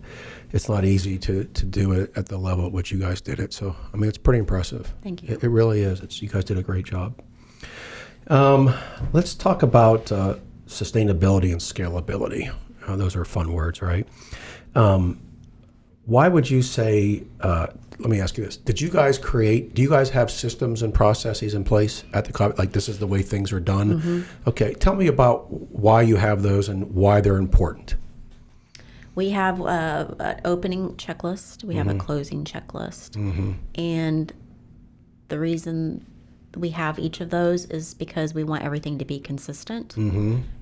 easy to do it at the level at which you guys did it. So I mean, it's pretty impressive. Thank you. It really is. You guys did a great job. Let's talk about sustainability and scalability. Those are fun words, right? Why would you say? Let me ask you this: do you guys have systems and processes in place at the coffee? Like this is the way things are done. Mm-hmm. Okay, tell me about why you have those and why they're important. We have an opening checklist. We have a closing checklist. And the reason we have each of those is because we want everything to be consistent.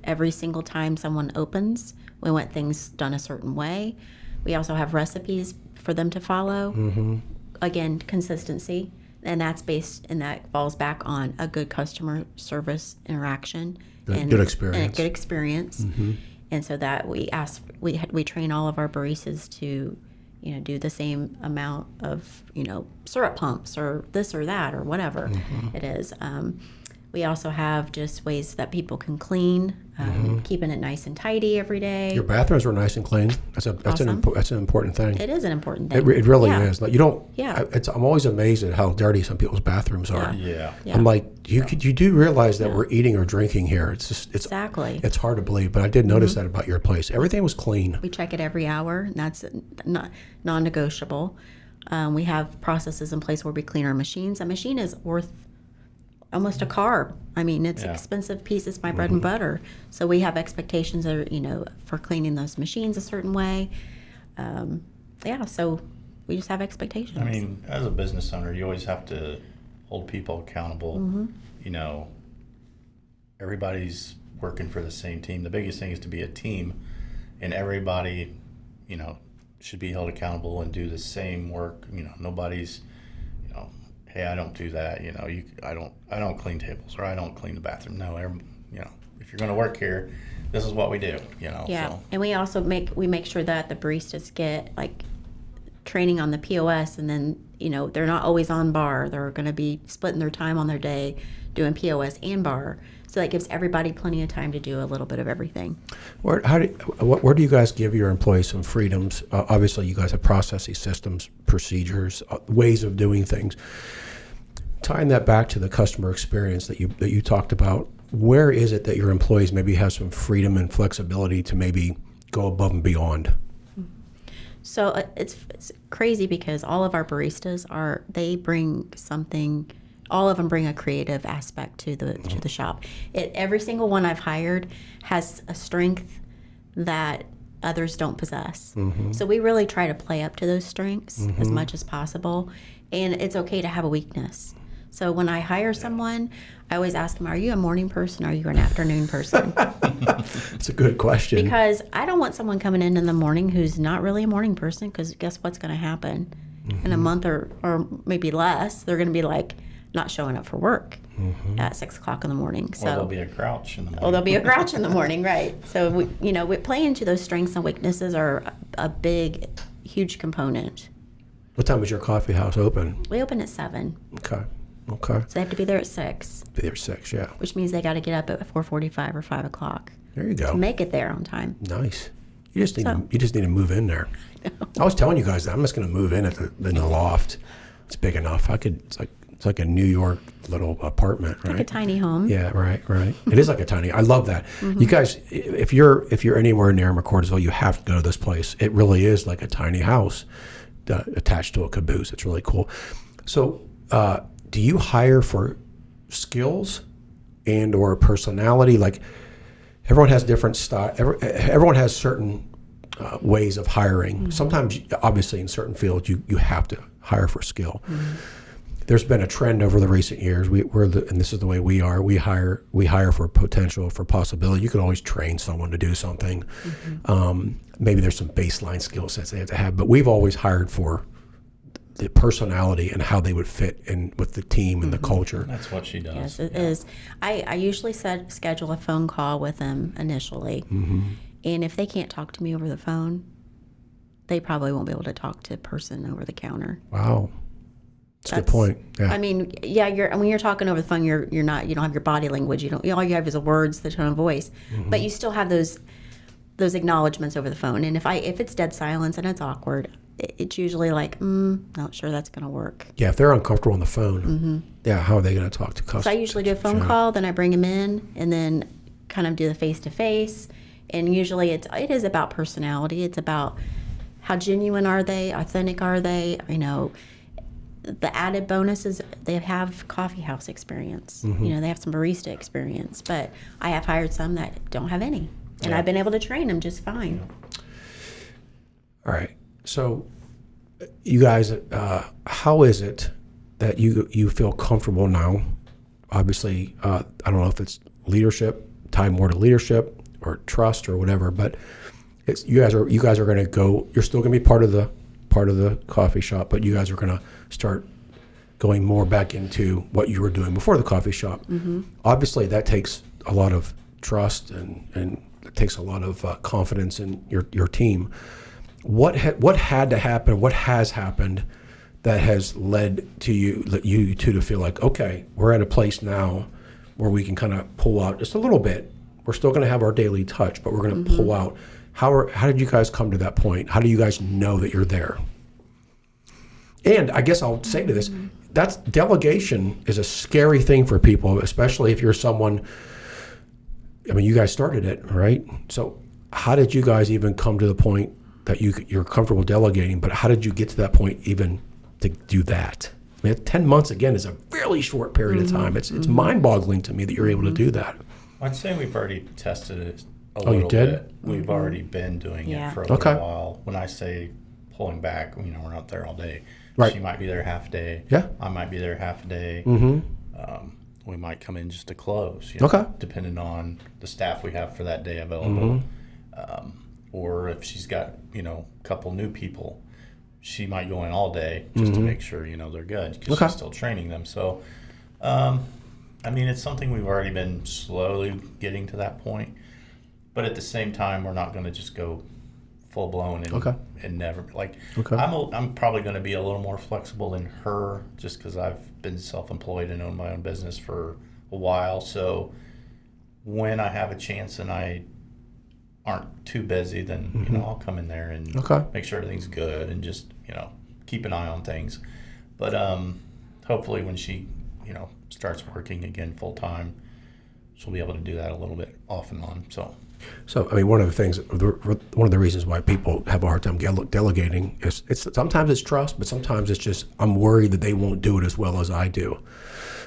Every single time someone opens, we want things done a certain way. We also have recipes for them to follow. Again, consistency. And that falls back on a good customer service interaction. Good experience. And a good experience. And so that we train all of our baristas to, do the same amount of, syrup pumps or this or that or whatever it is. We also have just ways that people can clean, keeping it nice and tidy every day. Your bathrooms are nice and clean. That's an important thing. It is an important thing. It really is. Like you don't. Yeah. I'm always amazed at how dirty some people's bathrooms are. Yeah. I'm like, you do realize that we're eating or drinking here. It's Exactly. It's hard to believe, but I did notice that about your place. Everything was clean. We check it every hour, and that's not non-negotiable. We have processes in place where we clean our machines. A machine is worth almost a car. I mean, it's an expensive piece. It's my bread and butter. So we have expectations, for cleaning those machines a certain way. So we just have expectations. I mean, as a business owner, you always have to hold people accountable. Everybody's working for the same team. The biggest thing is to be a team, and everybody, should be held accountable and do the same work. Nobody's, hey, I don't do that. I don't clean tables or I don't clean the bathroom. No, if you're going to work here, this is what we do. Yeah, So. and we also make sure that the baristas get training on the POS, and then they're not always on bar. They're going to be splitting their time on their day doing POS and bar. So that gives everybody plenty of time to do a little bit of everything. Where do you guys give your employees some freedoms? Obviously, you guys have processes, systems, procedures, ways of doing things. Tying that back to the customer experience that you talked about, where is it that your employees maybe have some freedom and flexibility to maybe go above and beyond? So it's crazy because all of our baristas they bring something. All of them bring a creative aspect to the shop. Every single one I've hired has a strength that others don't possess. So we really try to play up to those strengths as much as possible. And it's okay to have a weakness. So when I hire someone, I always ask them, are you a morning person or are you an afternoon person? It's a good question. Because I don't want someone coming in the morning who's not really a morning person, because guess what's going to happen? In a month or maybe less, they're going to be not showing up for work at 6 o'clock in the morning. So there'll be a grouch in the morning. there'll be a grouch in the morning, right? So we play into those strengths and weaknesses are a big, huge component. What time is your coffee house open? We open at 7. Okay. So they have to be there at 6. Be there 6, yeah. Which means they got to get up at 4:45 or 5 o'clock. There you go. To make it there on time. Nice. You just need to move in there. I was telling you guys that I'm just going to move in in the loft. It's big enough. It's like a New York little apartment, right? Like a tiny home. Yeah, right. It is like a tiny. I love that. You guys, if you're anywhere near McCordsville, you have to go to this place. It really is like a tiny house attached to a caboose. It's really cool. So, do you hire for skills and or personality? Like everyone has different style. Everyone has certain ways of hiring. Sometimes, obviously, in certain fields, you have to hire for skill. There's been a trend over the recent years. And this is the way we are. We hire for potential, for possibility. You can always train someone to do something. Maybe there's some baseline skill sets they have to have, but we've always hired for the personality and how they would fit in with the team and the culture. That's what she does. Yes, it is. I usually schedule a phone call with them initially, and if they can't talk to me over the phone, they probably won't be able to talk to a person over the counter. Wow. That's a good point. Yeah. I mean, when you're talking over the phone, you don't have your body language. All you have is the words, the tone of voice, but you still have those acknowledgments over the phone. And if it's dead silence and it's awkward, it's usually not sure that's going to work. Yeah, if they're uncomfortable on the phone, how are they going to talk to customers? So I usually do a phone call, then I bring them in, and then kind of do the face to face. And usually it is about personality. It's about how genuine are they, authentic are they, the added bonus is they have coffeehouse experience. They have some barista experience, but I have hired some that don't have any, and I've been able to train them just fine. All right. So you guys, how is it that you feel comfortable now? Obviously, I don't know if it's leadership, tied more to leadership or trust or whatever, but you guys are going to go. You're still going to be part of the coffee shop, but you guys are going to start going more back into what you were doing before the coffee shop. Obviously, that takes a lot of trust and it takes a lot of confidence in your team. What had to happen? What has happened that has led to you two to feel like, okay, we're at a place now where we can kind of pull out just a little bit. We're still going to have our daily touch, but we're going to pull out. How did you guys come to that point? How do you guys know that you're there? And I guess I'll say to this, that's delegation is a scary thing for people, especially if you're someone, you guys started it, right? So how did you guys even come to the point that you're comfortable delegating, but how did you get to that point even to do that? 10 months, again, is a fairly short period of time. It's mind-boggling to me that you're able to do that. I'd say we've already tested it a you little did? bit. We've already been doing it for a Okay. little while. When I say pulling back, we're not there all day. Right. She might be there half a day. Yeah. I might be there half a day. We might come in just to close, Okay. depending on the staff we have for that day available. Or if she's got, a couple new people, she might go in all day just to make sure, they're good because she's still training them. So, it's something we've already been slowly getting to that point. But at the same time, we're not going to just go full blown and never I'm probably going to be a little more flexible than her just because I've been self-employed and owned my own business for a while. So when I have a chance and I aren't too busy, then I'll come in there and make sure everything's good and just keep an eye on things. But hopefully when she starts working again full time, she'll be able to do that a little bit off and on. So one of the things, one of the reasons why people have a hard time delegating is sometimes it's trust, but sometimes it's just I'm worried that they won't do it as well as I do.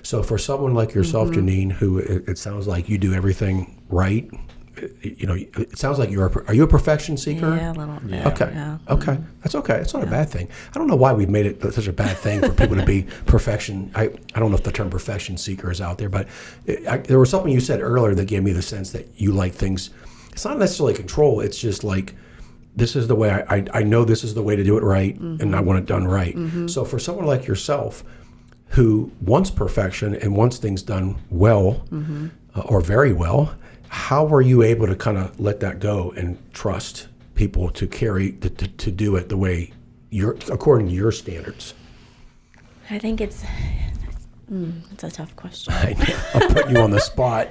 So for someone like yourself, Ja'Nene, who it sounds like you do everything right, it sounds like are you a perfection seeker? Yeah, a little bit. Yeah. Okay. Yeah. Okay. That's okay. It's not a bad thing. I don't know why we've made it such a bad thing for people to be perfection. I don't know if the term perfection seeker is out there, but there was something you said earlier that gave me the sense that you like things. It's not necessarily control. It's just like, this is the way I know this is the way to do it right, and I want it done right. So for someone like yourself who wants perfection and wants things done well or very well, how were you able to kind of let that go and trust people to to do it the way according to your standards? I think it's a tough question. I'll put you on the spot.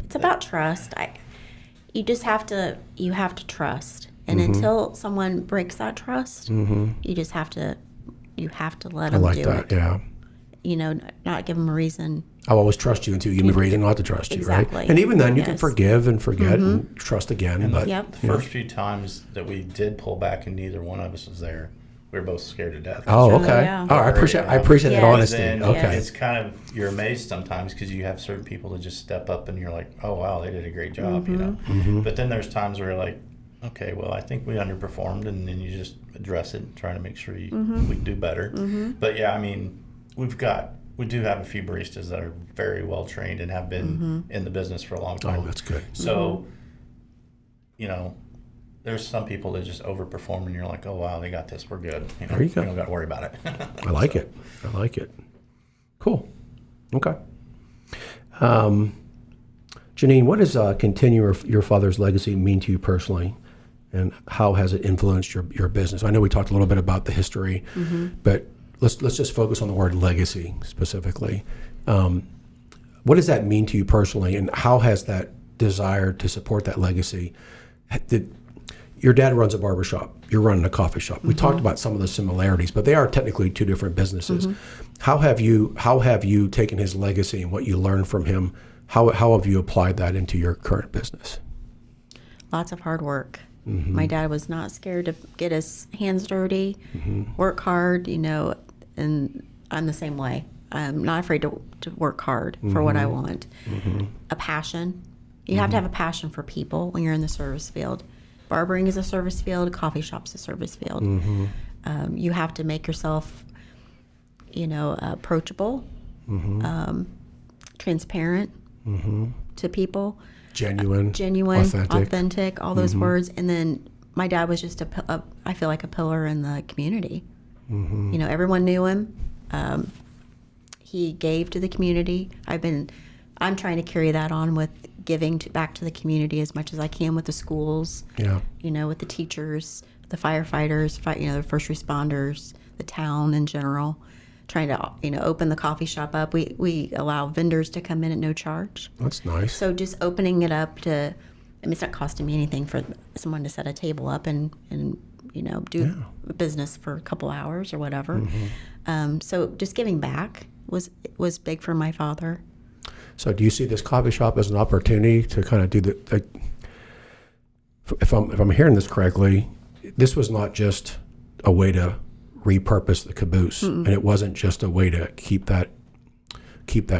It's about trust. You have to trust, and until someone breaks that trust, you just have to let them I like do that. it. Yeah. Not give them a reason. I'll always trust you until you give me a reason not to trust you, Exactly. right? And even then, you can forgive and forget and trust again. And but the first few times that we did pull back and neither one of us was there, we were both scared to death. Oh, okay. Yeah. Oh, I appreciate that Yeah. honesty. Then Okay. it's kind of, you're amazed sometimes because you have certain people that just step up and you're like, oh, wow, they did a great job, But then there's times where you're like, okay, well, I think we underperformed, and then you just address it and try to make sure we can do better. But yeah, we do have a few baristas that are very well trained and have been in the business for a long time. Oh, that's good. So, there's some people that just overperform and you're like, oh, wow, they got this. We're good. There you go. We don't got to worry about it. I like it. Cool. Okay. Ja'Nene, what does continue your father's legacy mean to you personally, and how has it influenced your business? I know we talked a little bit about the history, but let's just focus on the word legacy specifically. What does that mean to you personally, and how has that desire to support that legacy? Your dad runs a barbershop. You're running a coffee shop. We talked about some of the similarities, but they are technically two different businesses. How have you taken his legacy and what you learned from him? How have you applied that into your current business? Lots of hard work. My dad was not scared to get his hands dirty, work hard, and I'm the same way. I'm not afraid to work hard for what I want. A passion. You have to have a passion for people when you're in the service field. Barbering is a service field. Coffee shop's a service field. You have to make yourself, approachable, transparent to people. Genuine, authentic, all those words. And then my dad was just I feel like a pillar in the community. Everyone knew him. He gave to the community. I'm trying to carry that on with giving back to the community as much as I can with the schools. Yeah. With the teachers, the firefighters, the first responders, the town in general. Trying to, open the coffee shop up. We allow vendors to come in at no charge. That's nice. So just opening it up to, it's not costing me anything for someone to set a table up and do business for a couple hours or whatever. So just giving back was big for my father. So do you see this coffee shop as an opportunity to kind of do if I'm hearing this correctly, this was not just a way to repurpose the caboose, and it wasn't just a way to keep that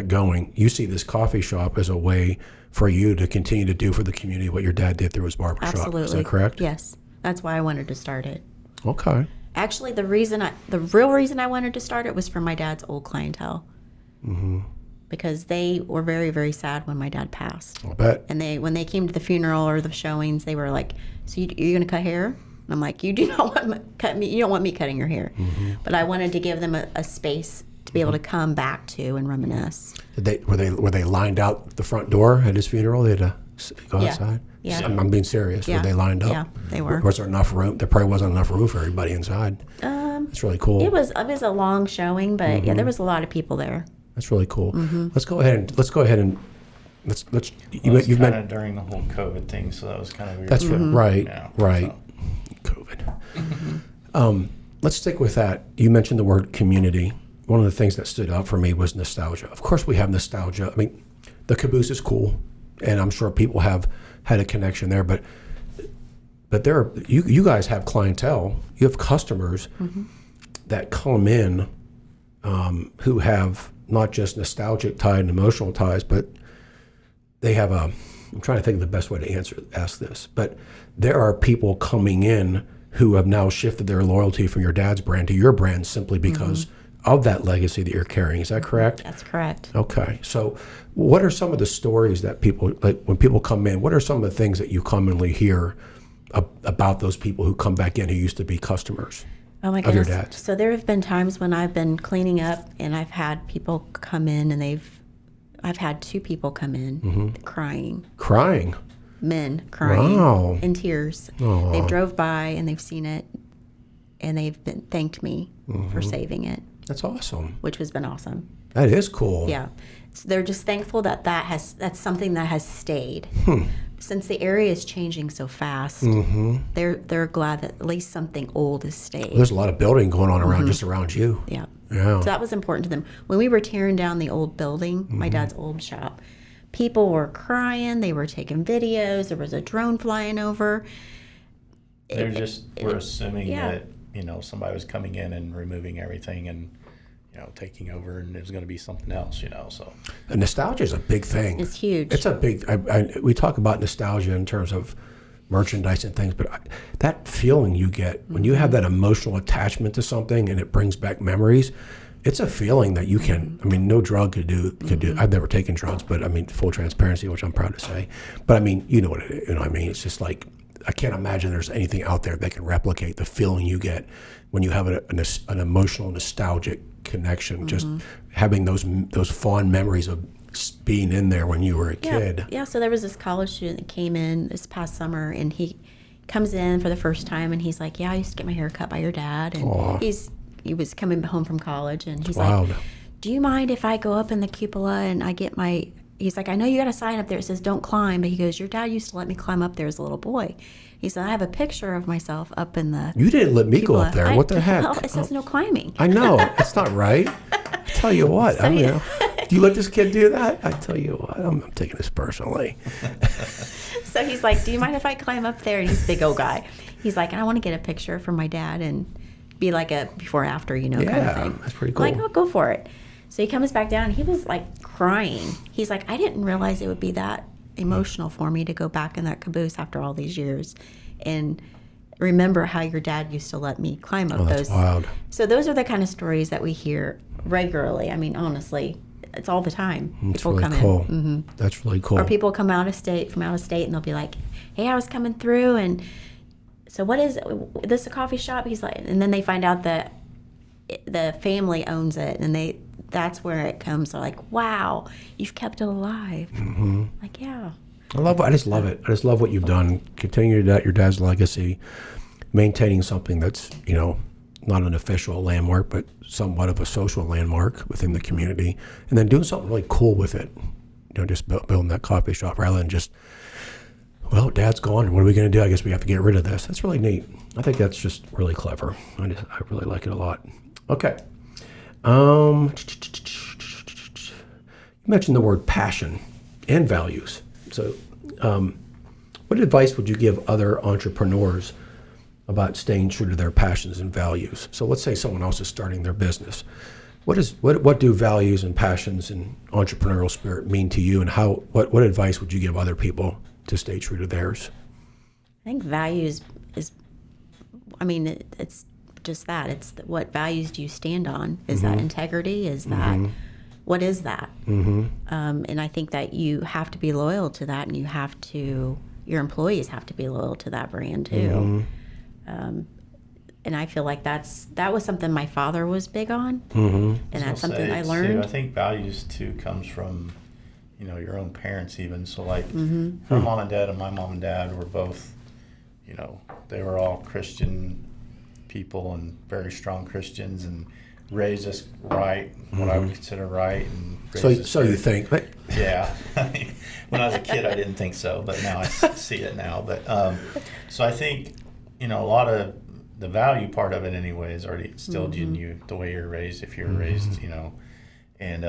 going. You see this coffee shop as a way for you to continue to do for the community what your dad did through his barbershop. Absolutely. Is that correct? Yes. That's why I wanted to start it. Okay. Actually, the real reason I wanted to start it was for my dad's old clientele. Because they were very, very sad when my dad passed. I'll bet. And when they came to the funeral or the showings, they were like, "So you're going to cut hair?" And I'm like, "You do not want cut me. You don't want me cutting your hair." But I wanted to give them a space to be able to come back to and reminisce. Were they lined out the front door at his funeral? They had to go outside. Yeah. I'm being serious. Yeah. Were they lined up? Yeah, they were. Was there enough room? There probably wasn't enough room for everybody inside. That's really cool. It was a long showing, but yeah, there was a lot of people there. That's really cool. Let's go ahead and let's. You've kind of during the whole COVID thing, so that was kind of weird. That's right. Yeah, Right. so. COVID. Let's stick with that. You mentioned the word community. One of the things that stood out for me was nostalgia. Of course, we have nostalgia. I mean, the caboose is cool, and I'm sure people have had a connection there. But there, you guys have clientele. You have customers that come in who have not just nostalgic ties and emotional ties, but they have I'm trying to think of the best way to ask this, but there are people coming in who have now shifted their loyalty from your dad's brand to your brand simply because of that legacy that you're carrying. Is that correct? That's correct. Okay. So what are some of the stories that people, like when people come in, what are some of the things that you commonly hear about those people who come back in who used to be customers? Oh my of your goodness. dad's? So there have been times when I've been cleaning up and I've had people come in and I've had two people come in crying. Crying? Men crying. Wow. In tears. Aw. They drove by and they've seen it and they've thanked me for saving it, That's awesome. which has been awesome. That is cool. Yeah. So they're just thankful that's something that has stayed. Since the area is changing so fast, they're glad that at least something old has stayed. There's a lot of building going on around just around you. Yeah. Yeah. So that was important to them. When we were tearing down the old building, my dad's old shop, people were crying. They were taking videos. There was a drone flying over. We're assuming yeah. that, somebody was coming in and removing everything and, taking over, and it was going to be something else, so. And nostalgia is a big thing. It's huge. It's a big, we talk about nostalgia in terms of merchandise and things, but that feeling you get when you have that emotional attachment to something and it brings back memories, it's a feeling that you can, no drug could do. I've never taken drugs, but full transparency, which I'm proud to say. But you know what I mean? It's just like, I can't imagine there's anything out there that can replicate the feeling you get when you have an emotional, nostalgic connection, just having those fond memories of being in there when you were a kid. Yeah, so there was this college student that came in this past summer, and he comes in for the first time, and he's like, yeah, I used to get my hair cut by your dad. And Aww. he was coming home from college, and he's Wild. like, do you mind if I go up in the cupola and I get my... He's like, I know you got a sign up there. It says, don't climb. But he goes, your dad used to let me climb up there as a little boy. He said, I have a picture of myself up in the You didn't let me cupola. go up there. What the heck? Well, it says no climbing. I know. It's not right. I tell you what. Do you let this kid do that? I tell you what. I'm taking this personally. So he's like, do you mind if I climb up there? And he's a big old guy. He's like, I want to get a picture from my dad and be like a before after, kind of thing. That's pretty cool. I'm like, oh, go for it. So he comes back down. He was like crying. He's like, I didn't realize it would be that emotional for me to go back in that caboose after all these years and remember how your dad used to let me climb up that's those. wild. So those are the kind of stories that we hear regularly. I mean, honestly, it's all the time. It's People really come cool. in. That's really cool. Or people come from out of state, and they'll be like, hey, I was coming through, and so what is this, a coffee shop? He's like, and then they find out that the family owns it, and that's where it comes. They're like, wow, you've kept it alive. Like, yeah. I just love it. I just love what you've done. Continuing your dad's legacy, maintaining something that's, not an official landmark, but somewhat of a social landmark within the community, and then doing something really cool with it. Just building that coffee shop rather than just, well, Dad's gone. What are we going to do? I guess we have to get rid of this. That's really neat. I think that's just really clever. I really like it a lot. Okay. You mentioned the word passion and values. So, what advice would you give other entrepreneurs about staying true to their passions and values? So let's say someone else is starting their business. What do values and passions and entrepreneurial spirit mean to you, and what advice would you give other people to stay true to theirs? I think values it's just that. It's what values do you stand on? Is that integrity? Is that, what is that? And I think that you have to be loyal to that, and your employees have to be loyal to that brand too. And I feel like that was something my father was big on, and that's something I learned. Too, I think values too comes from, your own parents even. So like her mom and dad and my mom and dad were both, they were all Christian people and very strong Christians and raised us right, what I would consider right. And so you think? But yeah. When I was a kid, I didn't think so, but now I see it now. But so I think, a lot of the value part of it anyway is already instilled in you the way you're raised, if you're raised, and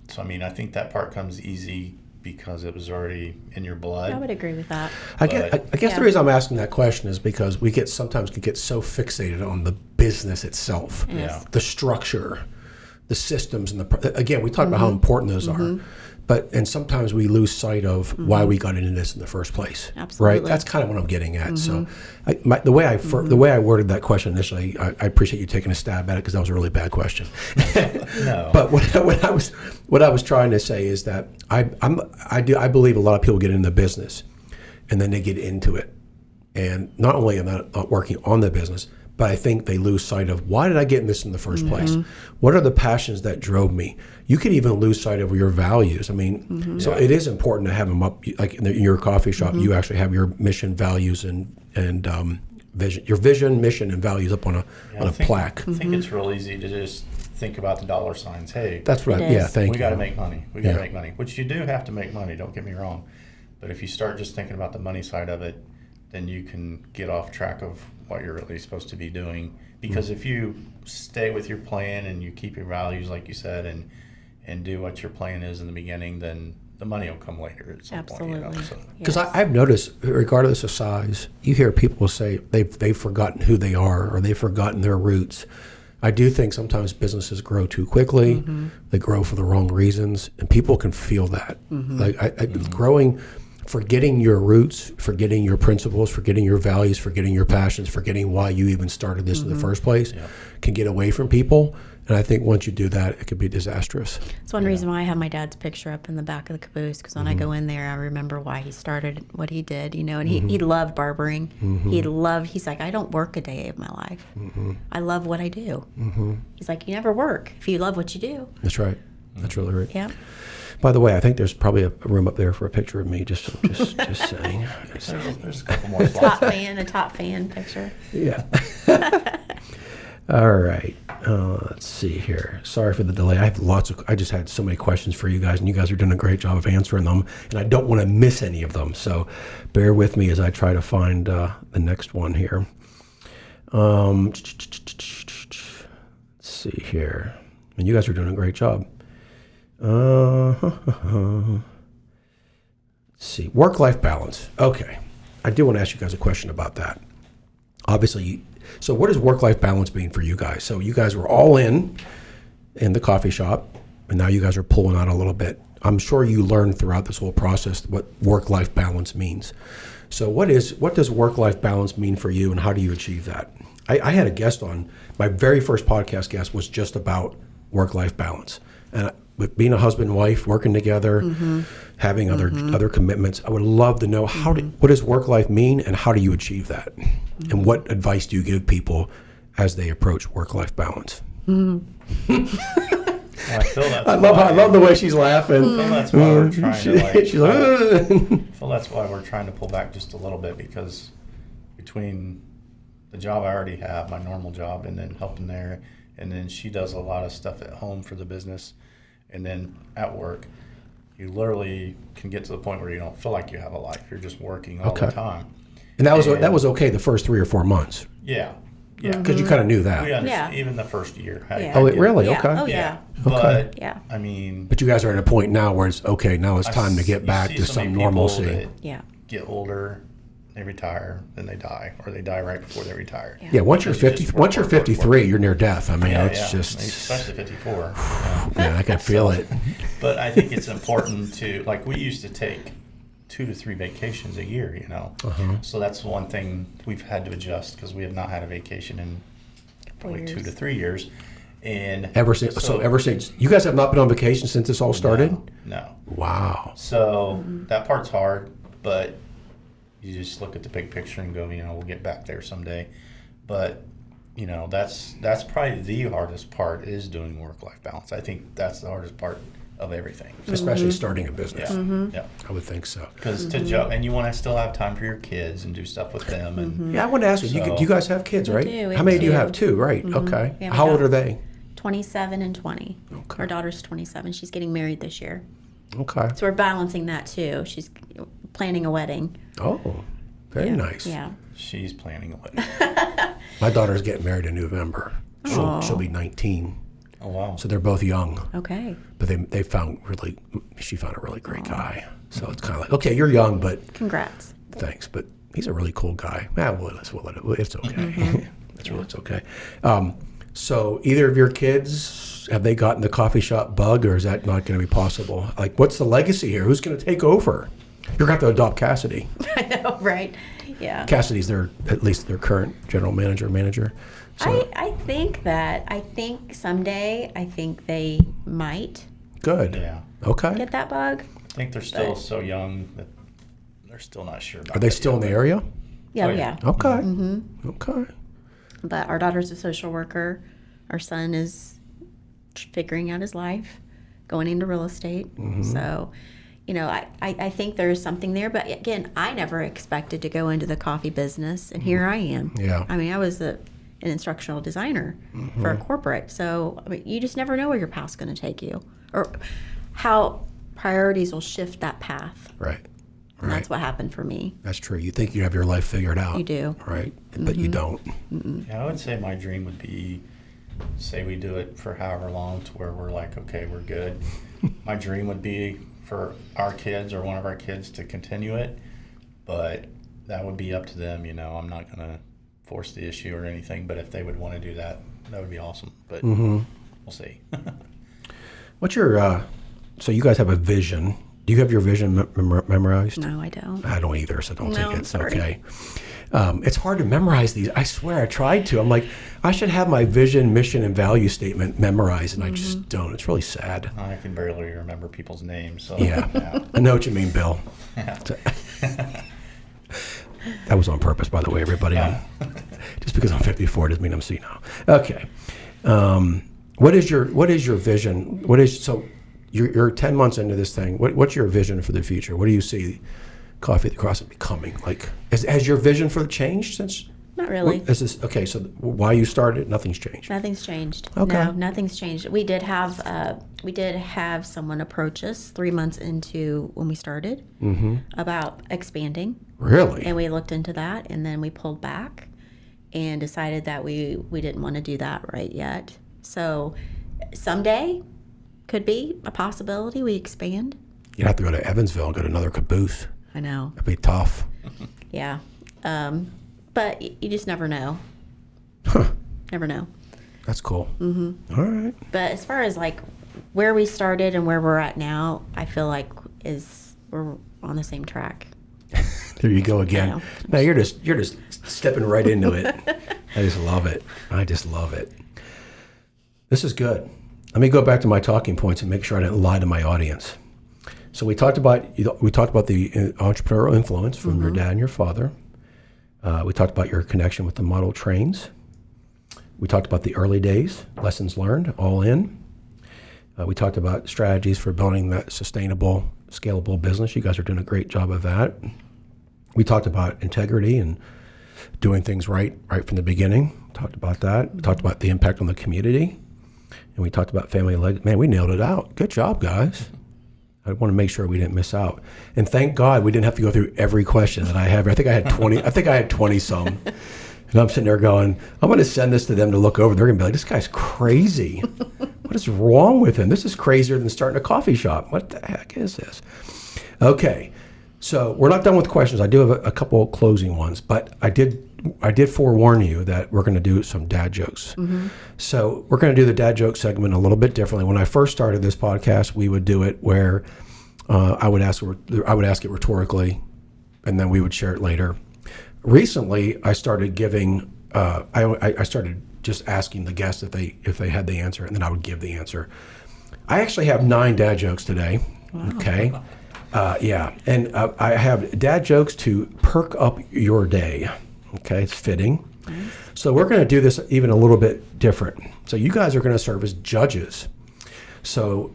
so I think that part comes easy because it was already in your blood. I would agree with that. I guess the reason I'm asking that question is because we sometimes get so fixated on the business itself, the structure, the systems, and again, we talked about how important those are. And sometimes we lose sight of why we got into this in the first place. Absolutely. Right? That's kind of what I'm getting at. So, the way I worded that question initially, I appreciate you taking a stab at it because that was a really bad question. No. But what I was trying to say is that I believe a lot of people get into business, and then they get into it, and not only am I not working on the business, but I think they lose sight of why did I get in this in the first place? What are the passions that drove me? You could even lose sight of your values. So it is important to have them up. Like in your coffee shop, you actually have your mission, values, and vision. Your vision, mission, and values up on a plaque. I think it's real easy to just think about the dollar signs. Hey, that's right. Thank you. We got to make money. We got to make money, which you do have to make money. Don't get me wrong, but if you start just thinking about the money side of it, then you can get off track of what you're really supposed to be doing. Because if you stay with your plan and you keep your values, like you said, and do what your plan is in the beginning, then the money will come later at some point. Because I've noticed, regardless of size, you hear people say they've forgotten who they are or they've forgotten their roots. I do think sometimes businesses grow too quickly. They grow for the wrong reasons, and people can feel that. Growing, forgetting your roots, forgetting your principles, forgetting your values, forgetting your passions, forgetting why you even started this in the first place, can get away from people. And I think once you do that, it could be disastrous. It's one reason why I have my dad's picture up in the back of the caboose, because when I go in there, I remember why he started what he did, and he loved barbering. He's like, I don't work a day of my life. I love what I do. He's like, you never work if you love what you do. That's right. That's really right. Yeah. By the way, I think there's probably a room up there for a picture of me. Just saying. There's a couple more slides. A top fan picture. Yeah. All right. Let's see here. Sorry for the delay. I just had so many questions for you guys, and you guys are doing a great job of answering them, and I don't want to miss any of them. So bear with me as I try to find the next one here. Let's see here. And you guys are doing a great job. Let's see, work-life balance. Okay. I do want to ask you guys a question about that. Obviously, so what does work-life balance mean for you guys? So you guys were all in the coffee shop, and now you guys are pulling out a little bit. I'm sure you learned throughout this whole process what work-life balance means. So what does work-life balance mean for you, and how do you achieve that? I had a guest on, my very first podcast guest was just about work-life balance. And with being a husband and wife, working together, having other commitments, I would love to know what does work-life mean, and how do you achieve that? And what advice do you give people as they approach work-life balance? Well, I feel that's I love the way she's laughing. I feel that's why we're trying to She's like, I feel that's why we're trying to pull back just a little bit, because between the job I already have, my normal job, and then helping there, and then she does a lot of stuff at home for the business, and then at work, you literally can get to the point where you don't feel like you have a life. You're just working all the time. and that was okay the first 3 or 4 months. Yeah. Because you kind of knew that. We understand, Yeah. even the first year. Yeah. Oh, really? Yeah. Okay. Oh, yeah. But, Yeah. I mean, But you guys are at a point now where it's okay. Now it's I time to s- get you back see to so some many people normalcy. that Yeah. get older, they retire, then they die, or they die right before they retire. Yeah. Yeah, once you're Because you 50, just once you're work, work, 53, you're near death. I mean, Yeah, it's yeah. just, Especially 54. man, I can feel it. But I think it's important to, like, we used to take 2 to 3 vacations a year, you know. So that's one thing we've had to adjust, because we have not had a vacation in probably 2 to 3 years. And Ever since you guys have not been on vacation since this all started? No. Wow. So that part's hard, but you just look at the big picture and go, you know, we'll get back there someday. But, you know, that's probably the hardest part, is doing work-life balance. I think that's the hardest part of everything. Especially starting a business. Yeah, yeah. I would think so. Because and you want to still have time for your kids and do stuff with them. And Yeah, I want to ask you, So- you guys have kids, right? do, we How many have do you 2. have? 2, right? Okay. Yeah, we How old got- are they? 27 and 20. Okay. Our daughter's 27. She's getting married this year. Okay. So we're balancing that too. She's planning a wedding. Oh, very nice. Yeah. she's planning a wedding. My daughter's getting married in November. She'll be 19. Oh, wow. So they're both young. Okay. But she found a really great guy. So it's kind of like, okay, you're young, but Congrats. thanks. But he's a really cool guy. It's okay. It's okay. So either of your kids, have they gotten the coffee shop bug, or is that not going to be possible? Like, what's the legacy here? Who's going to take over? You're going to have to adopt Cassidy. I know, right? Yeah. Cassidy's at least their current general manager. So I think someday, they might good. Yeah. Okay. get that bug. I think they're still so young that they're still not sure about Are they that still in yet. the area? Yeah, Oh, yeah. yeah. Okay. Okay. But our daughter's a social worker. Our son is figuring out his life, going into real estate. So, you know, I think there's something there. But again, I never expected to go into the coffee business, and here I am. Yeah. I mean, I was an instructional designer for a corporate. So, I mean, you just never know where your path's going to take you, or how priorities will shift that path. Right. And that's what happened for me. That's true. You think you have your life figured out. You do. Right. But you don't. Yeah, I would say my dream would be, say we do it for however long to where we're like, okay, we're good. My dream would be for our kids or one of our kids to continue it, but that would be up to them, you know. I'm not going to force the issue or anything, but if they would want to do that, that would be awesome. But we'll see. What's your, so you guys have a vision. Do you have your vision memorized? No, I don't. I don't either, so don't No, take I'm it. It's sorry. okay. It's hard to memorize these. I swear I tried to. I'm like, I should have my vision, mission, and value statement memorized, and I just don't. It's really sad. I can barely remember people's names. So Yeah. I know what you mean, Bill. Yeah. That was on purpose, by the way, everybody. Just because I'm 54 doesn't mean I'm senile. Okay. What is your vision? So you're 10 months into this thing. What's your vision for the future? What do you see Coffee at the Crossing becoming? Like, has your vision for the changed since? Not really. Okay, so why you started, nothing's changed. Nothing's changed. Okay. No, nothing's changed. We did have someone approach us 3 months into when we started about expanding, Really? and we looked into that, and then we pulled back and decided that we didn't want to do that right yet. So someday could be a possibility we expand. You'd have to go to Evansville and go to another caboose. I know. That'd be tough. Yeah. But you just never know. Huh. Never know. That's cool. Mm-hmm. All right. But as far as like where we started and where we're at now, I feel like we're on the same track. There you go again. No, you're just stepping right into it. I just love it. This is good. Let me go back to my talking points and make sure I didn't lie to my audience. So we talked about the entrepreneurial influence from your dad and your father. We talked about your connection with the model trains. We talked about the early days, lessons learned, all in. We talked about strategies for building that sustainable, scalable business. You guys are doing a great job of that. We talked about integrity and doing things right from the beginning. Talked about that. We talked about the impact on the community. And we talked about family legacy. Man, we nailed it out. Good job, guys. I want to make sure we didn't miss out. And thank God we didn't have to go through every question that I have. I think I had 20. I think I had 20 some. And I'm sitting there going, I'm going to send this to them to look over. They're going to be like, this guy's crazy. What is wrong with him? This is crazier than starting a coffee shop. What the heck is this? Okay. So we're not done with questions. I do have a couple of closing ones, but I did forewarn you that we're going to do some dad jokes. Mm-hmm. So we're going to do the dad joke segment a little bit differently. When I first started this podcast, we would do it where I would ask it rhetorically, and then we would share it later. Recently, I started giving. I started just asking the guests if they had the answer, and then I would give the answer. I actually have 9 dad jokes today. Wow. Okay. Yeah, and I have dad jokes to perk up your day. Okay, it's fitting. Nice. So we're going to do this even a little bit different. So you guys are going to serve as judges. So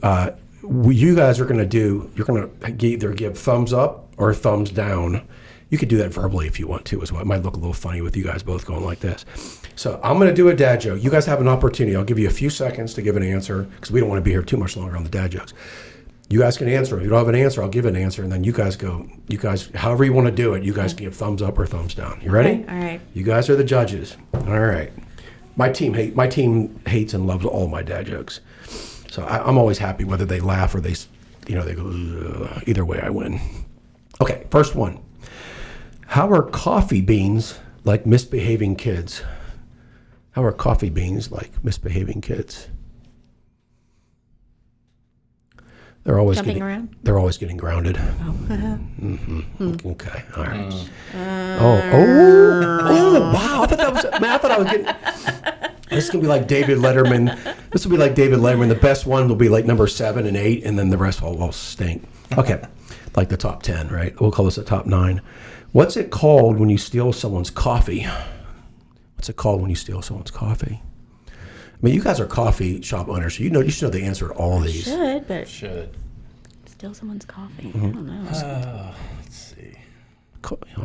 you guys are going to you're going to either give thumbs up or thumbs down. You could do that verbally if you want to as well. It might look a little funny with you guys both going like this. So I'm going to do a dad joke. You guys have an opportunity. I'll give you a few seconds to give an answer because we don't want to be here too much longer on the dad jokes. You guys can answer. If you don't have an answer, I'll give an answer, and then you guys, however you want to do it, you guys can give thumbs up or thumbs down. You ready? Okay, all right. You guys are the judges. All right. My team hates and loves all my dad jokes. So I'm always happy whether they laugh or they go, ugh. Either way I win. Okay, first one. How are coffee beans like misbehaving kids? How are coffee beans like misbehaving kids? They're always jumping around. They're always getting grounded. Oh. Mm-hmm. Okay. All right. Oh! Wow! I thought I was getting. This is gonna be like David Letterman. This will be like David Letterman. The best one will be like number 7 and 8, and then the rest will all stink. Okay, like the top 10, right? We'll call this the top 9. What's it called when you steal someone's coffee? What's it called when you steal someone's coffee? I mean, you guys are coffee shop owners, so you should know the answer to all these. Should steal someone's coffee. Mm-hmm. I don't know. Let's see.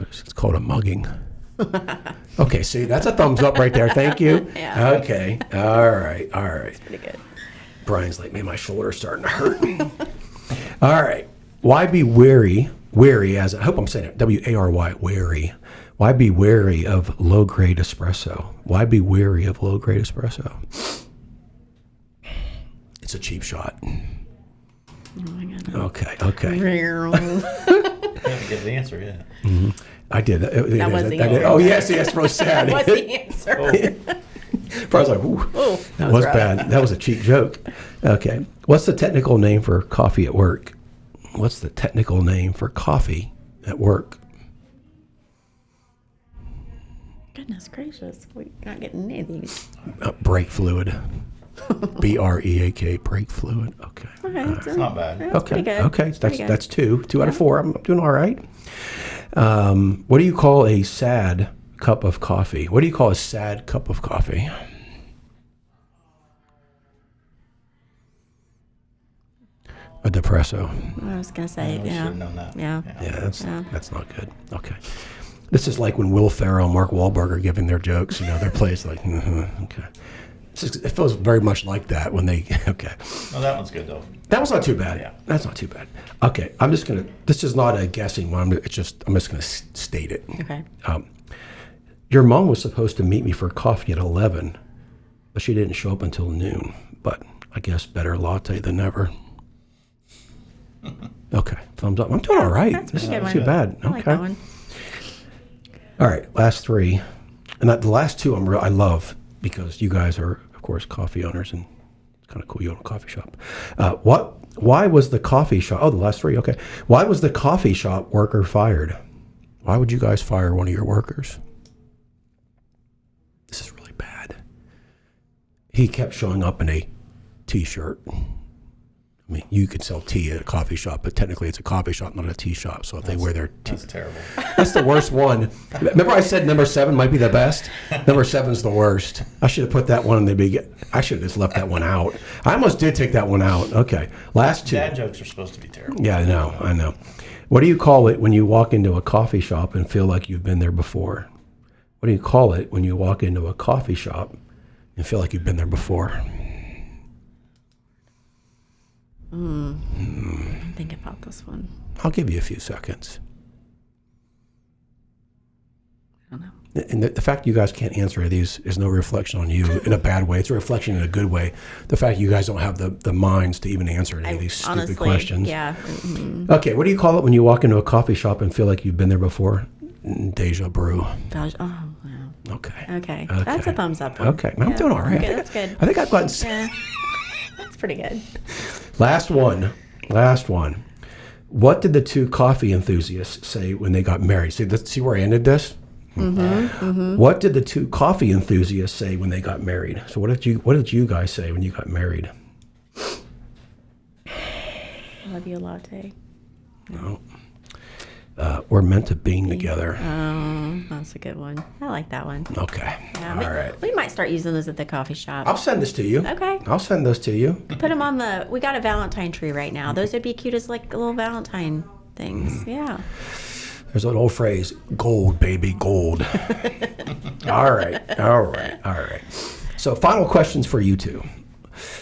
It's called a mugging. Okay, see, that's a thumbs up right there. Thank you. Yeah. Okay. All right. That's pretty good. Brian's like, man, my shoulder's starting to hurt. All right. Why be wary as I hope I'm saying it, W-A-R-Y, wary. Why be wary of low-grade espresso? Why be wary of low-grade espresso? It's a cheap shot. Oh my God. Okay. I haven't given the answer yet. Mm-hmm. I did. That was the answer. Oh, yes, really sad. That was the answer. I was like, ooh, that was bad. That was a cheap joke. Okay. What's the technical name for coffee at work? What's the technical name for coffee at work? Goodness gracious, we're not getting any of these. Brake fluid. B-R-E-A-K, brake fluid. Okay. Okay, It's not bad. Okay. good. Okay. That's 2. 2 out of 4. I'm doing all right. What do you call a sad cup of coffee? What do you call a sad cup of coffee? A depresso. I was gonna say, We should yeah. have known that. Yeah. Yeah, that's not good. Okay. This is like when Will Ferrell and Mark Wahlberg are giving their jokes. Their plays like, okay. It feels very much like that when they, okay. No, that one's good, though. That was not too bad. Yeah. That's not too bad. Okay, this is not a guessing one. I'm just going to state it. Okay. Your mom was supposed to meet me for coffee at 11, but she didn't show up until noon. But I guess better latte than never. Okay, thumbs up. I'm doing all right. That's a This pretty good isn't one. too bad. I like that one. All right, last three. And the last two I love because you guys are, of course, coffee owners, and it's kind of cool you own a coffee shop. Why was the coffee shop, the last three, okay. Why was the coffee shop worker fired? Why would you guys fire one of your workers? This is really bad. He kept showing up in a T-shirt. I mean, you could sell tea at a coffee shop, but technically it's a coffee shop, not a tea shop. So if they wear their tea, That's terrible. that's the worst one. Remember I said number 7 might be the best? Number 7's the worst. I should have put that one in the beginning. I should have just left that one out. I almost did take that one out. Okay. Last two. Dad jokes are supposed to be terrible. Yeah, I know. What do you call it when you walk into a coffee shop and feel like you've been there before? What do you call it when you walk into a coffee shop and feel like you've been there before? Think about this one. I'll give you a few seconds. I don't know. And the fact you guys can't answer these is no reflection on you in a bad way. It's a reflection in a good way. The fact you guys don't have the minds to even answer any of these stupid Honestly, questions. yeah. Okay, what do you call it when you walk into a coffee shop and feel like you've been there before? Deja brew. Oh, wow. Okay. Okay. That's a thumbs up one. Okay. I'm doing all right. Okay, that's good. I think I've gotten... Yeah. That's pretty good. Last one. What did the two coffee enthusiasts say when they got married? See where I ended this? What did the two coffee enthusiasts say when they got married? So what did you guys say when you got married? I love you, latte. No. We're meant to being together. Oh, that's a good one. I like that one. Okay. Yeah, All right. We might start using those at the coffee shop. I'll send this to you. Okay. I'll send this to you. Put them on we got a Valentine tree right now. Those would be cute as like little Valentine things. Yeah. There's an old phrase, gold, baby, gold. All right. So final questions for you two.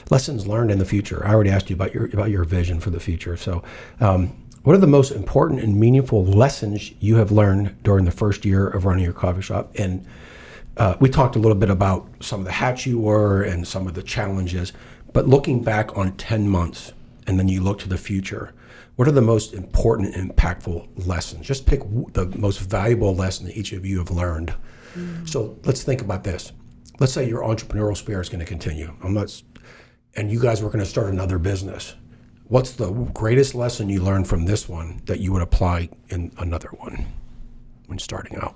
Lessons learned in the future. I already asked you about your vision for the future. So what are the most important and meaningful lessons you have learned during the first year of running your coffee shop? And we talked a little bit about some of the hats you wore and some of the challenges, but looking back on 10 months and then you look to the future, what are the most important and impactful lessons? Just pick the most valuable lesson that each of you have learned. So let's think about this. Let's say your entrepreneurial spirit is going to continue. And you guys were going to start another business. What's the greatest lesson you learned from this one that you would apply in another one when starting out?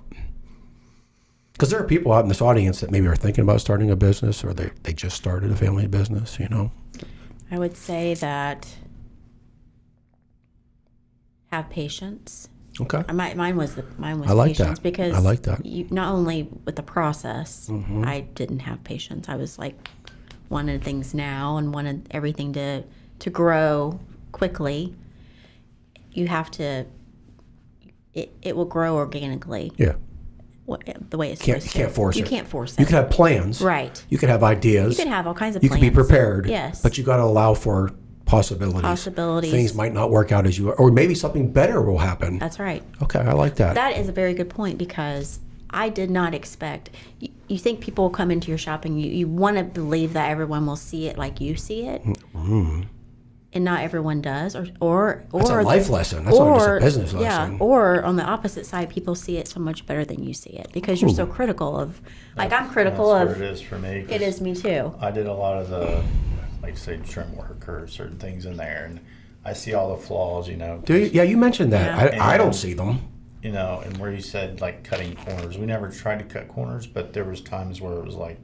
Because there are people out in this audience that maybe are thinking about starting a business, or they just started a family business, I would say that have patience. Okay. Mine was I like patience that. because I like that. you, not only with the process, I didn't have patience. I was like wanted things now and wanted everything to grow quickly. You have to. It will grow organically. Yeah. The way it's supposed to. Can't force it. You can't force it. You can have plans. Right. You can have ideas. You can have all kinds of You plans. can be prepared. Yes. But you got to allow for possibilities. Things might not work out as you, or maybe something better will happen. That's right. Okay, I like that. That is a very good point because I did not expect. You think people will come into your shop and you want to believe that everyone will see it like you see it, and not everyone does. Or that's a life lesson. That's not just a business lesson. Yeah. Or on the opposite side, people see it so much better than you see it because you're so critical of. Like I'm critical That's of. where it is for me. It is me too. I did a lot of the, like say, trim work or certain things in there, and I see all the flaws. Do you? Yeah, you mentioned that. Yeah. I don't see them. And where you said like cutting corners, we never tried to cut corners, but there was times where it was like,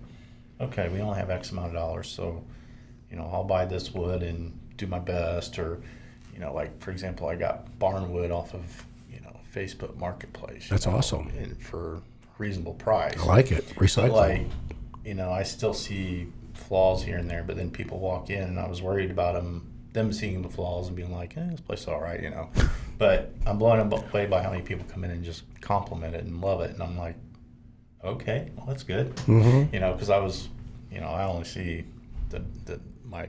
okay, we only have X amount of dollars, so I'll buy this wood and do my best, or like for example, I got barn wood off of Facebook Marketplace. That's awesome. And for a reasonable price. I like it. Recycling. But I still see flaws here and there, but then people walk in and I was worried about them seeing the flaws and being like, this place is all right, But I'm blown away by how many people come in and just compliment it and love it, and I'm like, okay, well that's good, because I was, I only see my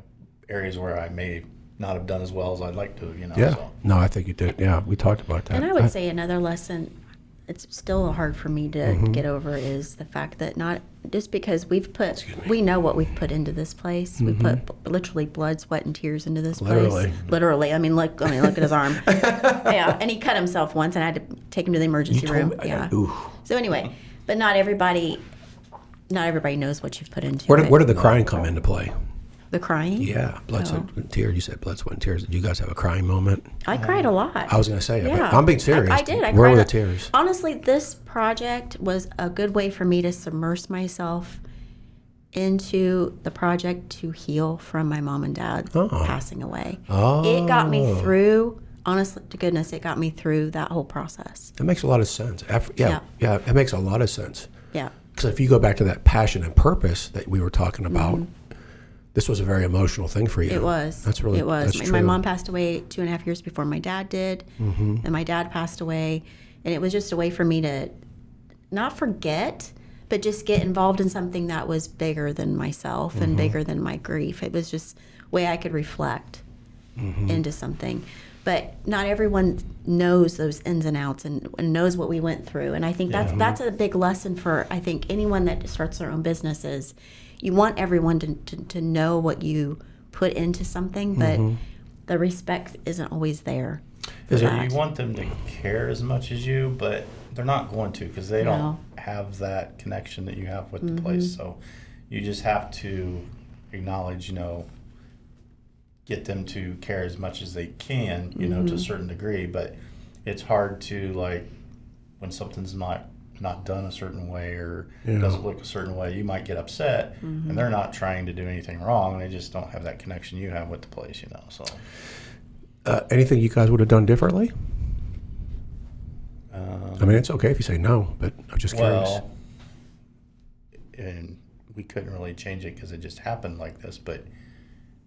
areas where I may not have done as well as I'd like to, Yeah. So. No, I think you did. Yeah, we talked about that. And I would say another lesson it's still hard for me to get over is the fact that not just because we know what we've put into this place. We put literally blood, sweat, and tears into this place. Literally. I mean, look at his arm. Yeah, and he cut himself once, and I had to take him to the emergency room. Yeah. So anyway, but not everybody knows what you've put into it. Where did the crying come into play? The crying? Yeah, blood, sweat, and tears. You said blood, sweat, and tears. Did you guys have a crying moment? I cried a lot. I was going to say it, Yeah. but I'm being serious. I did. Where were the tears? Honestly, this project was a good way for me to submerge myself into the project to heal from my mom and dad passing away. It got me through, honestly to goodness, it got me through that whole process. That makes a lot of sense. Yeah, it makes a lot of sense. Yeah. Because if you go back to that passion and purpose that we were talking about, this was a very emotional thing for you. It was. That's really. It was. That's true. My mom passed away 2.5 years before my dad did, and my dad passed away, and it was just a way for me to not forget, but just get involved in something that was bigger than myself and bigger than my grief. It was just a way I could reflect into something. But not everyone knows those ins and outs and knows what we went through. And I think that's a big lesson for, I think, anyone that starts their own business is you want everyone to know what you put into something, but the respect isn't always there. You want them to care as much as you, but they're not going to because they don't have that connection that you have with the place. So you just have to acknowledge, get them to care as much as they can, to a certain degree. But it's hard to, like, when something's not done a certain way or doesn't look a certain way, you might get upset, and they're not trying to do anything wrong. They just don't have that connection you have with the place, So, anything you guys would have done differently? I mean, it's okay if you say no, but I'm just curious. Well, and we couldn't really change it because it just happened like this, but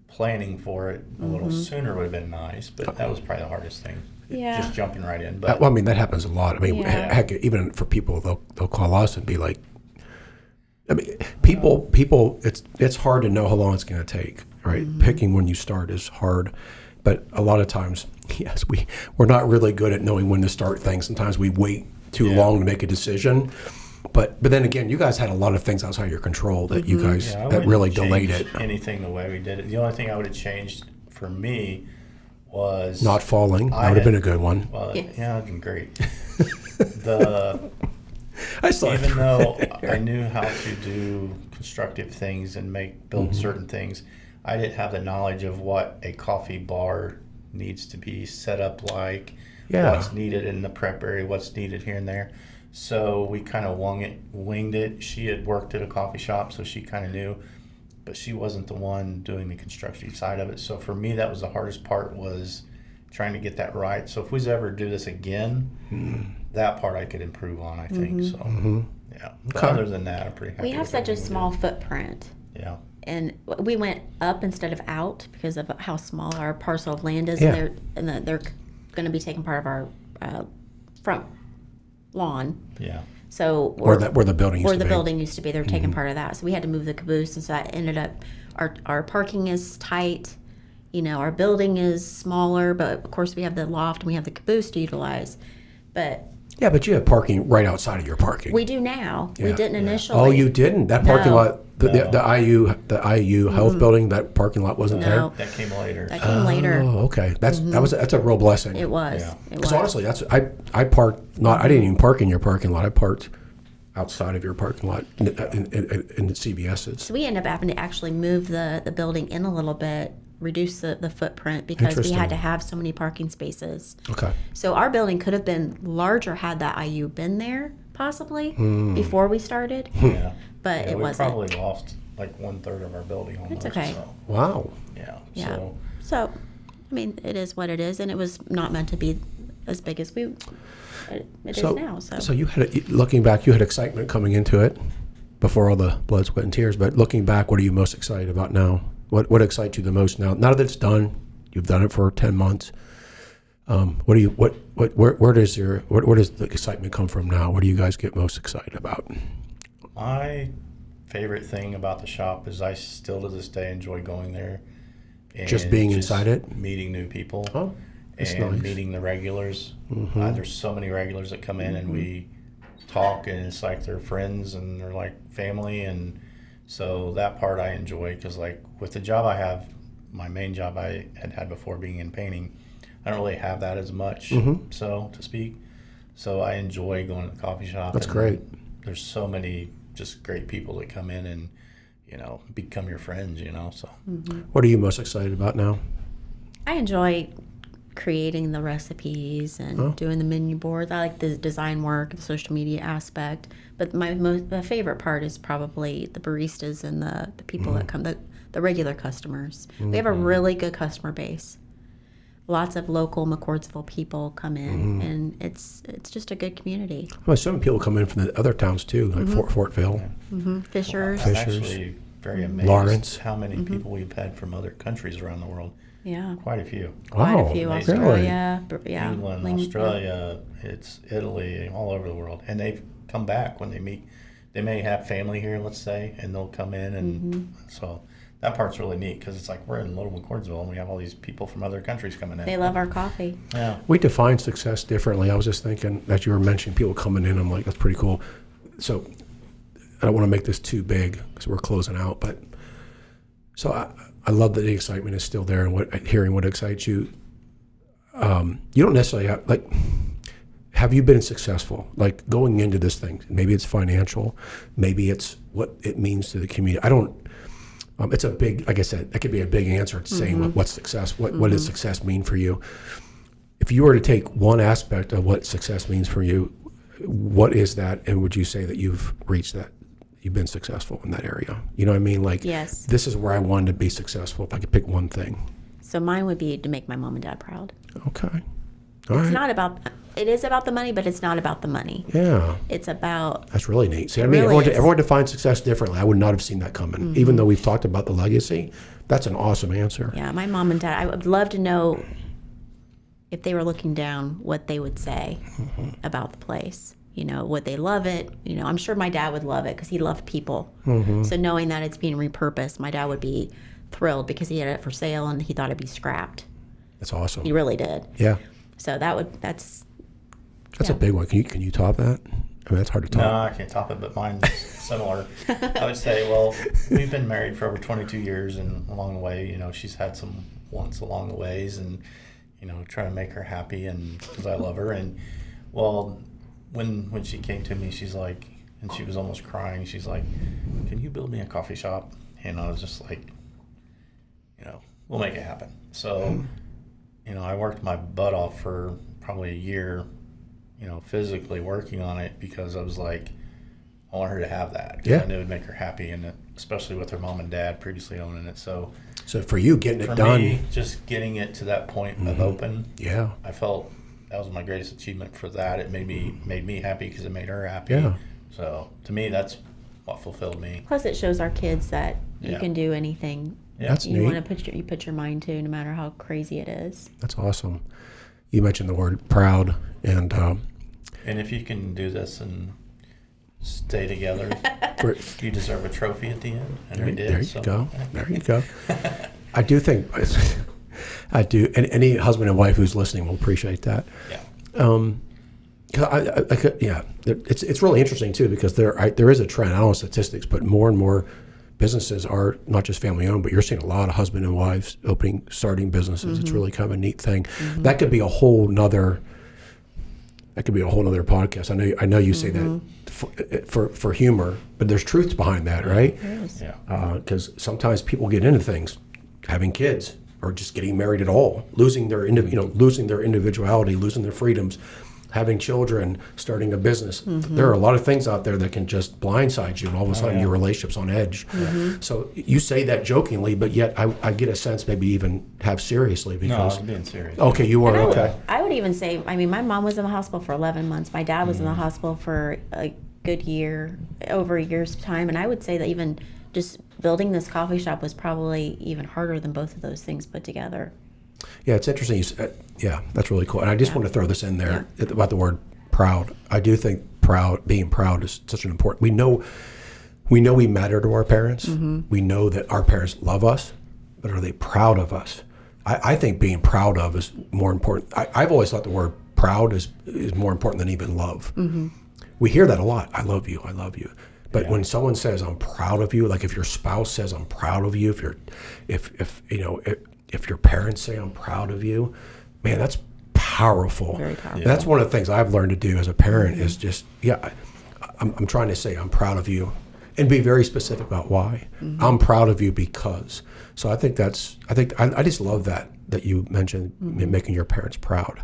planning for it a little sooner would have been nice, but that was probably the hardest thing. Yeah. Just jumping right in. But Well, I mean, that happens a lot. I mean, heck, even for people, they'll call us and be like, I mean, people, it's hard to know how long it's going to take, right? Picking when you start is hard. But a lot of times, yes, we're not really good at knowing when to start things. Sometimes we wait too long to make a decision. But then again, you guys had a lot of things outside your control that you guys that really delayed it. Anything the way we did it. The only thing I would have changed for me was not falling. That would have been a good one. Well, Yes. yeah, that'd been great. Even though I knew how to do constructive things and build certain things, I didn't have the knowledge of what a coffee bar needs to be set up like, what's needed in the prep area, what's needed here and there. So we kind of winged it. She had worked at a coffee shop, so she kind of knew, but she wasn't the one doing the construction side of it. So for me, that was the hardest part, was trying to get that right. So if we ever do this again, that part I could improve on, I think. So, yeah. But other than that, I'm pretty happy. We have such a small footprint. Yeah. And we went up instead of out because of how small our parcel of land is. Yeah. And they're going to be taking part of our front lawn. Yeah. So where the building used to be. Where the building used to be, they're taking part of that. So we had to move the caboose, and so that ended up our parking is tight. Our building is smaller, but of course we have the loft and we have the caboose to utilize. But yeah, but you have parking right outside of your parking. we do now. Yeah. We didn't initially. Oh, you didn't? That parking No. lot, the IU health building, that parking lot wasn't No. there? That came later. That came later. Oh, okay. That's a real blessing. It was. Yeah. It was. Because honestly, I parked I didn't even park in your parking lot. I parked outside of your parking lot in the CVS's. So we ended up having to actually move the building in a little bit, reduce the footprint because we Interesting. had to have so many parking spaces. Okay. So our building could have been larger had that IU been there, possibly, before we started. Yeah. But it we wasn't. probably lost like 1/3 of our building almost. okay. So, Wow. yeah. Yeah. So, So, I mean, it is what it is, and it was not meant to be as big as it is now. So you had, looking back, you had excitement coming into it before all the blood, sweat, and tears. But looking back, what are you most excited about now? What excites you the most now? Now that it's done, you've done it for 10 months. Where does the excitement come from now? What do you guys get most excited about? my favorite thing about the shop is I still to this day enjoy going there. And Just being inside it? Meeting new people. Oh, that's and nice. meeting the regulars. There's so many regulars that come in, and we talk, and it's like they're friends and they're like family. And so that part I enjoy, because like with the job I have, my main job I had before being in painting, I don't really have that as much, so to speak. So I enjoy going to the coffee shop. That's great. There's so many just great people that come in and, you know, become your friends, you know, so. What are you most excited about now? I enjoy creating the recipes and doing the menu boards. I like the design work, the social media aspect. But my favorite part is probably the baristas and the people that come, the regular customers. We have a really good customer base. Lots of local McCordsville people come in, and it's just a good community. Well, some people come in from the other towns too, like Fortville. Fishers. I'm actually very amazed Lawrence. how many people we've had from other countries around the world. Yeah. Quite a few. Quite a few. amazing. Australia. Yeah. England, Australia, it's Italy, all over the world. And they've come back when they meet. They may have family here, let's say, and they'll come in. And so that part's really neat, because it's like we're in Little McCordsville and we have all these people from other countries coming in. They love our coffee. Yeah. We define success differently. I was just thinking that you were mentioning people coming in. I'm like, that's pretty cool. So I don't want to make this too big because we're closing out. But so I love that the excitement is still there, and hearing what excites you. You don't necessarily have you been successful? Like going into this thing, maybe it's financial, maybe it's what it means to the community. I don't. It's a big, like I said, that could be a big answer to saying what's success. What does success mean for you? If you were to take one aspect of what success means for you, what is that? And would you say that you've reached that? You've been successful in that area? You know what I mean? Like, yes. This is where I wanted to be successful. If I could pick one thing. So mine would be to make my mom and dad proud. Okay. All It's right. not about. It is about the money, but it's not about the money. Yeah. It's about. That's really neat. See, I It mean, really is. everyone defines success differently. I would not have seen that coming. Even though we've talked about the legacy, that's an awesome answer. Yeah, my mom and dad. I would love to know if they were looking down, what they would say about the place. You know, would they love it? You know, I'm sure my dad would love it because he loved people. So knowing that it's being repurposed, my dad would be thrilled because he had it for sale and he thought it'd be scrapped. That's awesome. He really did. Yeah. So that's That's a big one. Can you top that? I mean, that's hard to No, top. I can't top it, but mine's similar. I would say, well, we've been married for over 22 years, and along the way, you know, she's had some wants along the ways, and, you know, trying to make her happy, and because I love her. And, well, when she came to me, she's like, and she was almost crying, she's like, can you build me a coffee shop? And I was just like, you know, we'll make it happen. So, you know, I worked my butt off for probably a year, you know, physically working on it, because I was like, I want her to have that. 'Cause I knew it would make her happy, and especially with her mom and dad previously owning it. So For you, getting it for done. me, just getting it to that point of open, Yeah. I felt that was my greatest achievement for that. It made me happy because it made her happy. Yeah. So to me, that's what fulfilled me. Plus, it shows our kids that you Yeah. can do anything Yeah. That's you neat. want to put your mind to, no matter how crazy it is. That's awesome. You mentioned the word proud, and And if you can do this and stay together, you deserve a trophy at the end. And we did. there you so. go. There you go. I do think, I do, and any husband and wife who's listening will appreciate that. Yeah. It's really interesting too, because there is a trend. I don't know statistics, but more and more businesses are not just family owned, but you're seeing a lot of husband and wives starting businesses. It's really kind of a neat thing. That could be a whole nother. That could be a whole other podcast. I know you say that for humor, but there's truth behind that, right? Yeah. Because sometimes people get into things, having kids, or just getting married at all, losing their individuality, losing their freedoms, having children, starting a business. There are a lot of things out there that can just blindside you, and all of a sudden your relationship's on edge. So you say that jokingly, but yet I get a sense maybe even have seriously, No, because I'm being serious. okay, you are okay. I would even say, I mean, my mom was in the hospital for 11 months. My dad was in the hospital for a good year, over a year's time. And I would say that even just building this coffee shop was probably even harder than both of those things put together. Yeah, it's interesting. Yeah, that's really cool. And I just want to throw this in there about the word proud. I do think being proud is such an important. We know we matter to our parents. We know that our parents love us, but are they proud of us? I think being proud of is more important. I've always thought the word proud is more important than even love. we hear that a lot. I love you. I love you. But Yeah. when someone says, I'm proud of you, like if your spouse says, I'm proud of you, if your parents say, I'm proud of you, man, that's powerful. Very powerful. Yeah. That's one of the things I've learned to do as a parent is just, I'm trying to say I'm proud of you and be very specific about why. I'm proud of you because. So I think I just love that you mentioned making your parents proud.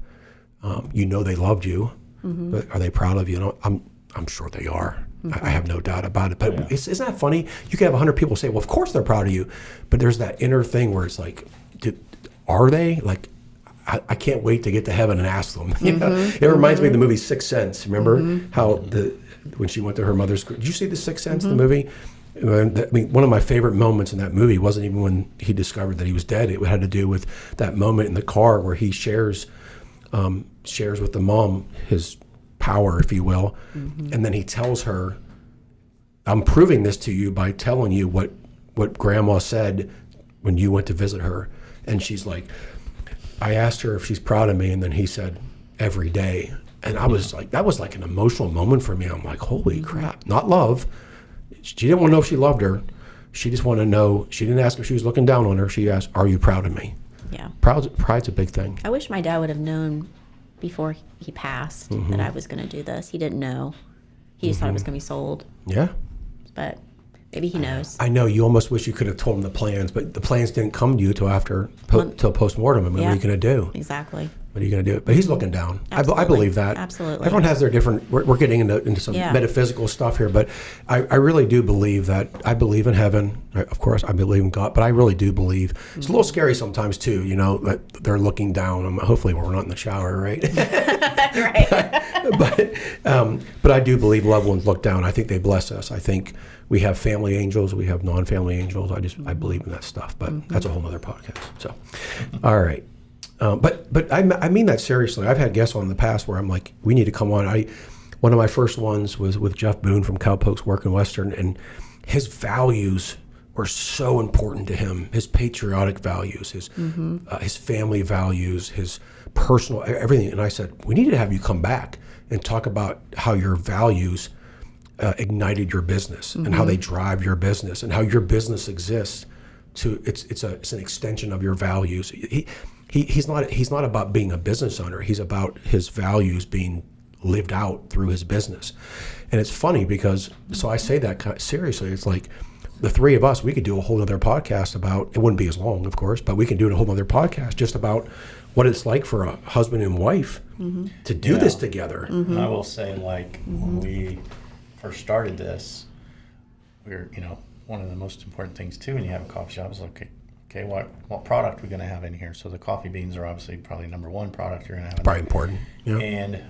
They loved you, but are they proud of you? And I'm sure they are. I have no doubt about it. But isn't that funny? You can have 100 people say, well, of course they're proud of you. But there's that inner thing where it's like, are they? Like, I can't wait to get to heaven and ask them. You know? It reminds me of the movie Sixth Sense. Remember how when she went to her mother's, did you see the Sixth Sense, the movie? I mean, one of my favorite moments in that movie wasn't even when he discovered that he was dead. It had to do with that moment in the car where he shares with the mom his power, if you will, and then he tells her, I'm proving this to you by telling you what grandma said when you went to visit her. And she's like, I asked her if she's proud of me, and then he said, every day. And I was like, that was like an emotional moment for me. I'm like, holy crap, not love. She didn't want to know if she loved her. She just wanted to know, she didn't ask if she was looking down on her. She asked, are you proud of me? Yeah. Pride's a big thing. I wish my dad would have known before he passed that I was going to do this. He didn't know. He just thought it was going to be sold. Yeah. But maybe he knows. I know you almost wish you could have told him the plans, but the plans didn't come to you till post-mortem. I mean, what are you going to do? Exactly. What are you going to do? But he's looking down. I Absolutely. believe that. Absolutely. Everyone has their different, we're getting into some metaphysical stuff here, but I really do believe that. I believe in heaven. Of course, I believe in God, but I really do believe. It's a little scary sometimes too, that they're looking down. Hopefully we're not in the shower, right? Right. But I do believe loved ones look down. I think they bless us. I think we have family angels. We have non-family angels. I believe in that stuff, but that's a whole other podcast. So, all right. But I mean that seriously. I've had guests on in the past where I'm like, we need to come on. One of my first ones was with Jeff Boone from Cowpokes Working Western, and his values were so important to him. His patriotic values, his family values, his personal everything. And I said, we need to have you come back and talk about how your values ignited your business and how they drive your business and how your business exists. It's an extension of your values. He's not about being a business owner. He's about his values being lived out through his business. And it's funny because, so I say that kind of seriously, it's like the three of us, we could do a whole other podcast about, it wouldn't be as long, of course, but we can do a whole other podcast just about what it's like for a husband and wife to do this together. I will say, like, when we first started this, we were, one of the most important things too when you have a coffee shop is like, okay, what product are we going to have in here? So the coffee beans are obviously probably number one product you're going to have. Probably important. Yeah. And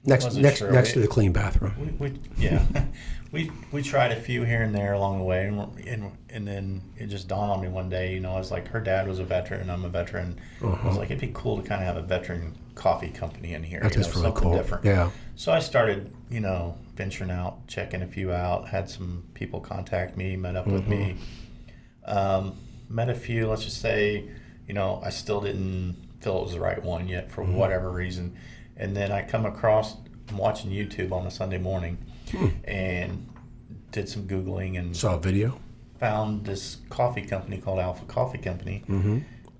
next to the clean bathroom. We tried a few here and there along the way, and then it just dawned on me one day. I was like, her dad was a veteran, and I'm a veteran. I was like, it'd be cool to kind of have a veteran coffee company in here. That's just really something cool. Different. Yeah. So I started, venturing out, checking a few out. Had some people contact me, met up with me. Met a few, let's just say, I still didn't feel it was the right one yet for whatever reason. And then I come across, I'm watching YouTube on a Sunday morning and did some Googling and saw a video. Found this coffee company called Alpha Coffee Company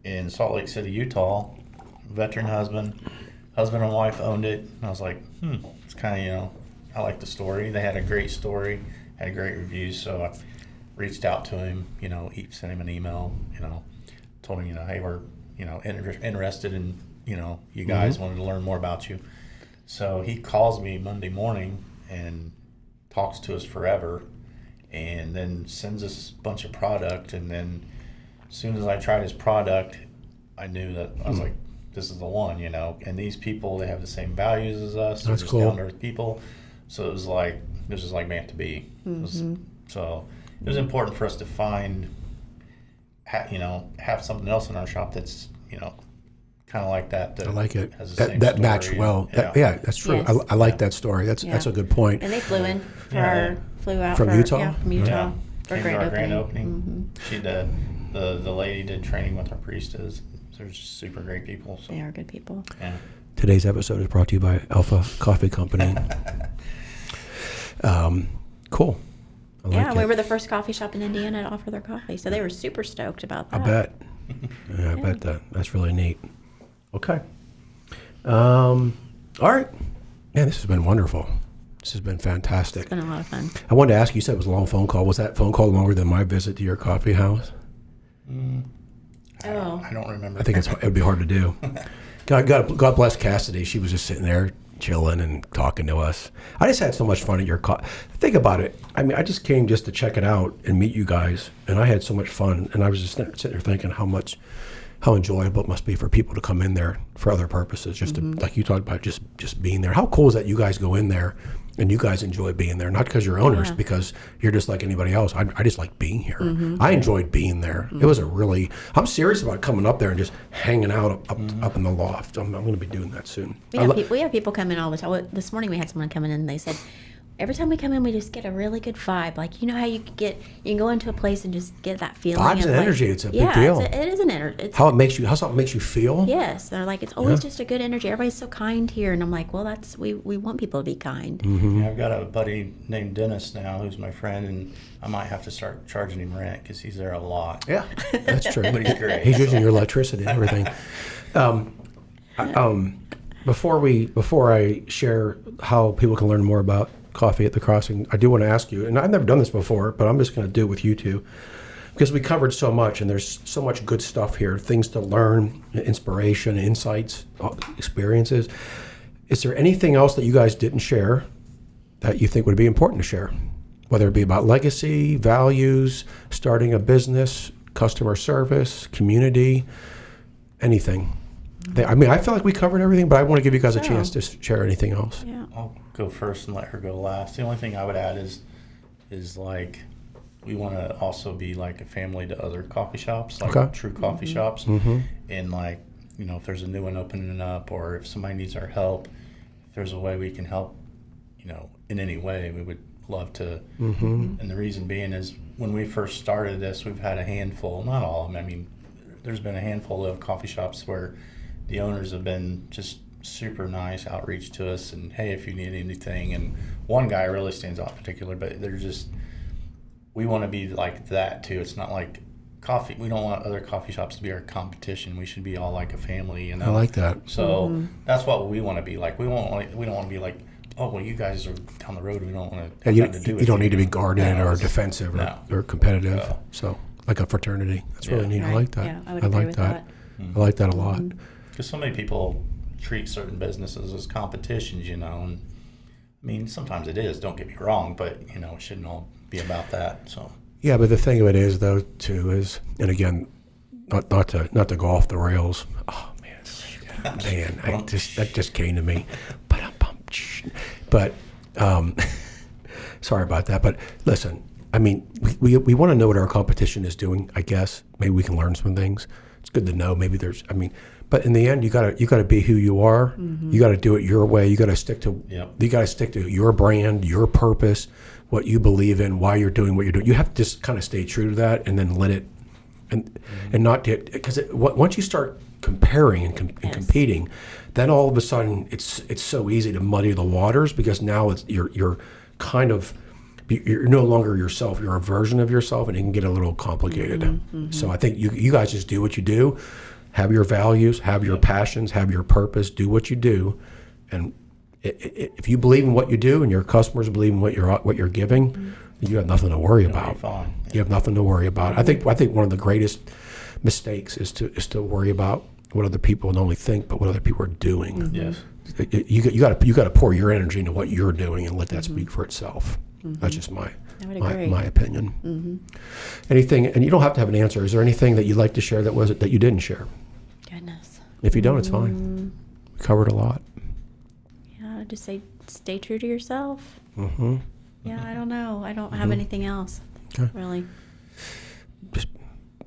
in Salt Lake City, Utah. Veteran husband and wife owned it. And I was like, it's kind of, I like the story. They had a great story, had a great review. So I reached out to him, sent him an email, told him, hey, we're, interested in, you guys wanted to learn more about you. So he calls me Monday morning and talks to us forever and then sends us a bunch of product. And then as soon as I tried his product, I knew that I was like, this is the one, and these people, they have the same values as us. They're That's just cool. down-to-earth people. So it was like, this is like meant to be. So it was important for us to find, have something else in our shop that's, kind of like that. I like it. Has the same that story. matched well. Yeah. That's true. Yes. I like that story. That's a good point. And they flew in flew out From Utah? Yeah, from Utah. Yeah. For Came to our grand opening. opening. She did. The lady did training with our baristas. They're just super great people. So. They are good people. Yeah. Today's episode is brought to you by Alpha Coffee Company. Cool. I like Yeah, we it. were the first coffee shop in Indiana to offer their coffee, so they were super stoked about I that. bet. Yeah, I bet that's really neat. Okay. All right. Man, this has been wonderful. This has been fantastic. It's been a lot of fun. I wanted to ask you, said it was a long phone call. Was that phone call longer than my visit to your coffee house? Oh, I don't remember. I think it would be hard to do. God bless Cassidy. She was just sitting there chilling and talking to us. I just had so much fun at your think about it. I mean, I just came just to check it out and meet you guys, and I had so much fun. And I was just sitting there thinking how enjoyable it must be for people to come in there for other purposes, just to, like you talked about, just being there. How cool is that you guys go in there and you guys enjoy being there, not because you're owners, because you're just like anybody else. I just like being here. I enjoyed being there. It was I'm serious about coming up there and just hanging out up in the loft. I'm going to be doing that soon. we have people come in all the time. This morning we had someone come in and they said, every time we come in, we just get a really good vibe. Like, you know how you can go into a place and just get that feeling. Vibes of and like, energy, it's a big deal. It is an energy. How something makes you feel. Yes, they're like, it's always just a good energy. Everybody's so kind here, and I'm like, well, we want people to be kind. Yeah, I've got a buddy named Dennis now who's my friend, and I might have to start charging him rent because he's there a lot. Yeah, that's true. But he's great. He's using your electricity and everything. Before I share how people can learn more about Coffee at the Crossing, I do want to ask you, and I've never done this before, but I'm just going to do it with you two, because we covered so much, and there's so much good stuff here, things to learn, inspiration, insights, experiences. Is there anything else that you guys didn't share that you think would be important to share? Whether it be about legacy, values, starting a business, customer service, community, anything. I feel like we covered everything, but I want to give you guys a chance to share anything else. Yeah. I'll go first and let her go last. The only thing I would add is like we want to also be like a family to other coffee shops, like true coffee shops. And like, you know, if there's a new one opening up, or if somebody needs our help, if there's a way we can help, you know, in any way, we would love to. And the reason being is when we first started this, we've had a handful, not all of them. I mean, there's been a handful of coffee shops where the owners have been just super nice outreach to us, and hey, if you need anything. And one guy really stands out in particular, but they're just, we want to be like that too. It's not like coffee, we don't want other coffee shops to be our competition. We should be all like a family, you know. I like that. So that's what we want to be like. We don't want to be like, oh well, you guys are down the road, we don't want to You don't need to be guarded or defensive or competitive. No. So like a fraternity. That's really neat. Right. I like that. Yeah, I would agree with that. I like that a lot. Because so many people treat certain businesses as competitions, you know, and I mean, sometimes it is, don't get me wrong, but, you know, it shouldn't all be about that, so. Yeah, but the thing of it is, though, too, is, and again, not to go off the rails. Oh man, that just came to me. But sorry about that. But listen, I mean, we want to know what our competition is doing. I guess maybe we can learn some things. It's good to know. Maybe but in the end, you gotta be who you are. You gotta do it your way. You gotta stick to your brand, your purpose, what you believe in, why you're doing what you're doing. You have to just kind of stay true to that, and then let it, and not get, because once you start comparing and competing, then all of a sudden it's so easy to muddy the waters, because now you're no longer yourself. You're a version of yourself, and it can get a little complicated. So I think you guys just do what you do. Have your values, have your passions, have your purpose, do what you do. And if you believe in what you do and your customers believe in what you're giving, you have nothing to worry about. You have nothing to worry about. I think one of the greatest mistakes is to worry about what other people not only think, but what other people are doing. Yes. You got to pour your energy into what you're doing and let that speak for itself. That's just my opinion. Anything, and you don't have to have an answer. Is there anything that you'd like to share that you didn't share? Goodness. If you don't, it's fine. We covered a lot. Yeah, just stay true to yourself. Yeah, I don't know. I don't have anything else. Okay. Really. Just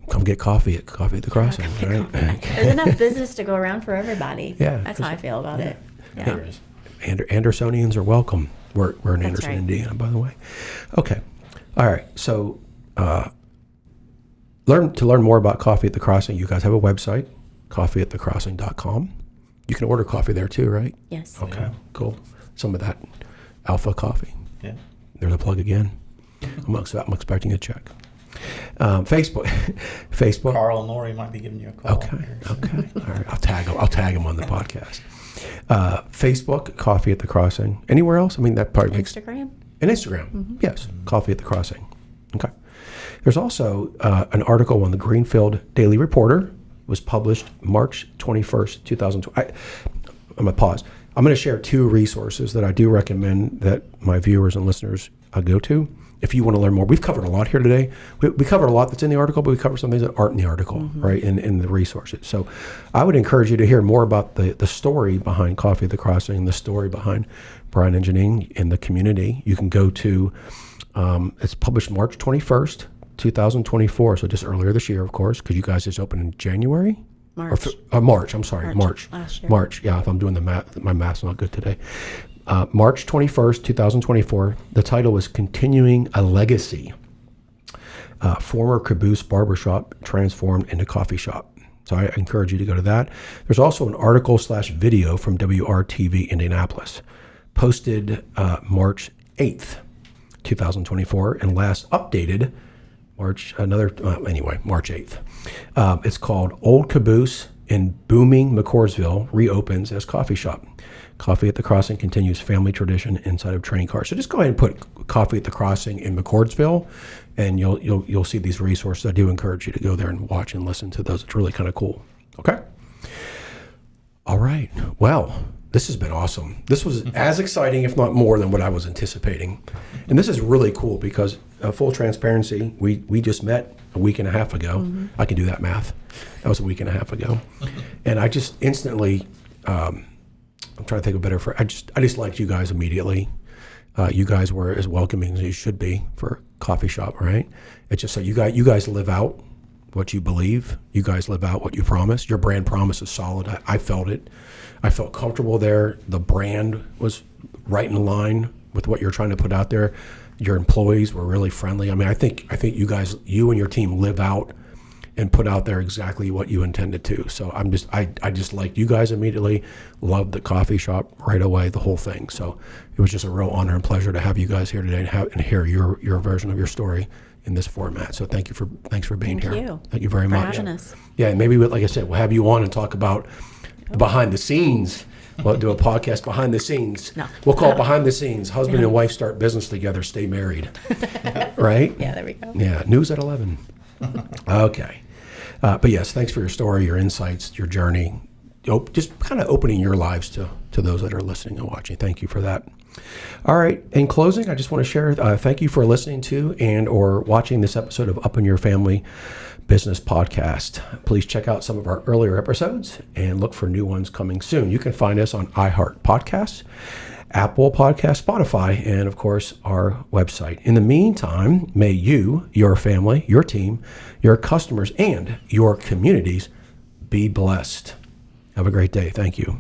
come get coffee at the Crossing. Right? There's enough business to go around for everybody. Yeah, that's how I feel about it. Yeah. There is. Andersonians are welcome. We're in That's Anderson, right. Indiana, by the way. Okay. All right. So learn more about Coffee at the Crossing. You guys have a website, coffeeatthecrossing.com. You can order coffee there too, right? Yes. Okay. Yeah. Cool. Some of that alpha coffee. Yeah. There's a plug again. I'm expecting a check. Facebook. Carl and Lori might be giving you a call. Okay. All right. I'll tag him on the podcast. Facebook, Coffee at the Crossing. Anywhere else? I mean, that part makes Instagram. And Instagram. Yes, Coffee at the Crossing. Okay. There's also an article on the Greenfield Daily Reporter. Was published March 21st, 2020. I'm going to pause. I'm going to share 2 resources that I do recommend that my viewers and listeners go to. If you want to learn more, we've covered a lot here today. We covered a lot that's in the article, but we covered some things that aren't in the article, right, in the resources. So I would encourage you to hear more about the story behind Coffee at the Crossing, the story behind Brian and Ja'Nene in the community. You can go to, it's published March 21st, 2024, so just earlier this year, of course, because you guys just opened in January? March. March, I'm sorry, March. Last year. March, yeah, if I'm doing the math, my math's not good today. March 21st, 2024. The title was Continuing a Legacy. Former caboose barbershop transformed into coffee shop. So I encourage you to go to that. There's also an article/video from WRTV Indianapolis, posted March 8th, 2024, and last updated March 8th. It's called Old Caboose in Booming McCordsville Reopens as Coffee Shop. Coffee at the Crossing continues family tradition inside of train cars. So just go ahead and put Coffee at the Crossing in McCordsville, and you'll see these resources. I do encourage you to go there and watch and listen to those. It's really kind of cool. Okay. All right. Well, this has been awesome. This was as exciting, if not more, than what I was anticipating. And this is really cool because, full transparency, we just met a week and a half ago. I can do that math. That was a week and a half ago. And I just instantly, I'm trying to think of a better phrase. I just liked you guys immediately. You guys were as welcoming as you should be for a coffee shop, right? It's just so you guys live out what you believe. You guys live out what you promise. Your brand promise is solid. I felt it. I felt comfortable there. The brand was right in line with what you're trying to put out there. Your employees were really friendly. I mean, I think you and your team live out and put out there exactly what you intended to. So I just liked you guys immediately, loved the coffee shop right away, the whole thing. So it was just a real honor and pleasure to have you guys here today and hear your version of your story in this format. So thanks for being here. Thank you. Thank you very much. For having us. Yeah, and maybe like I said, we'll have you on and talk about the behind the scenes. We'll do a podcast behind the scenes. No. We'll call it behind the scenes. Husband and wife start business together, stay married. Right? Yeah, there we go. Yeah, news at 11. Okay. But yes, thanks for your story, your insights, your journey. Just kind of opening your lives to those that are listening and watching. Thank you for that. All right. In closing, I just want to share, thank you for listening to and or watching this episode of Up in Your Family Business Podcast. Please check out some of our earlier episodes and look for new ones coming soon. You can find us on iHeart Podcasts, Apple Podcasts, Spotify, and of course, our website. In the meantime, may you, your family, your team, your customers, and your communities be blessed. Have a great day. Thank you.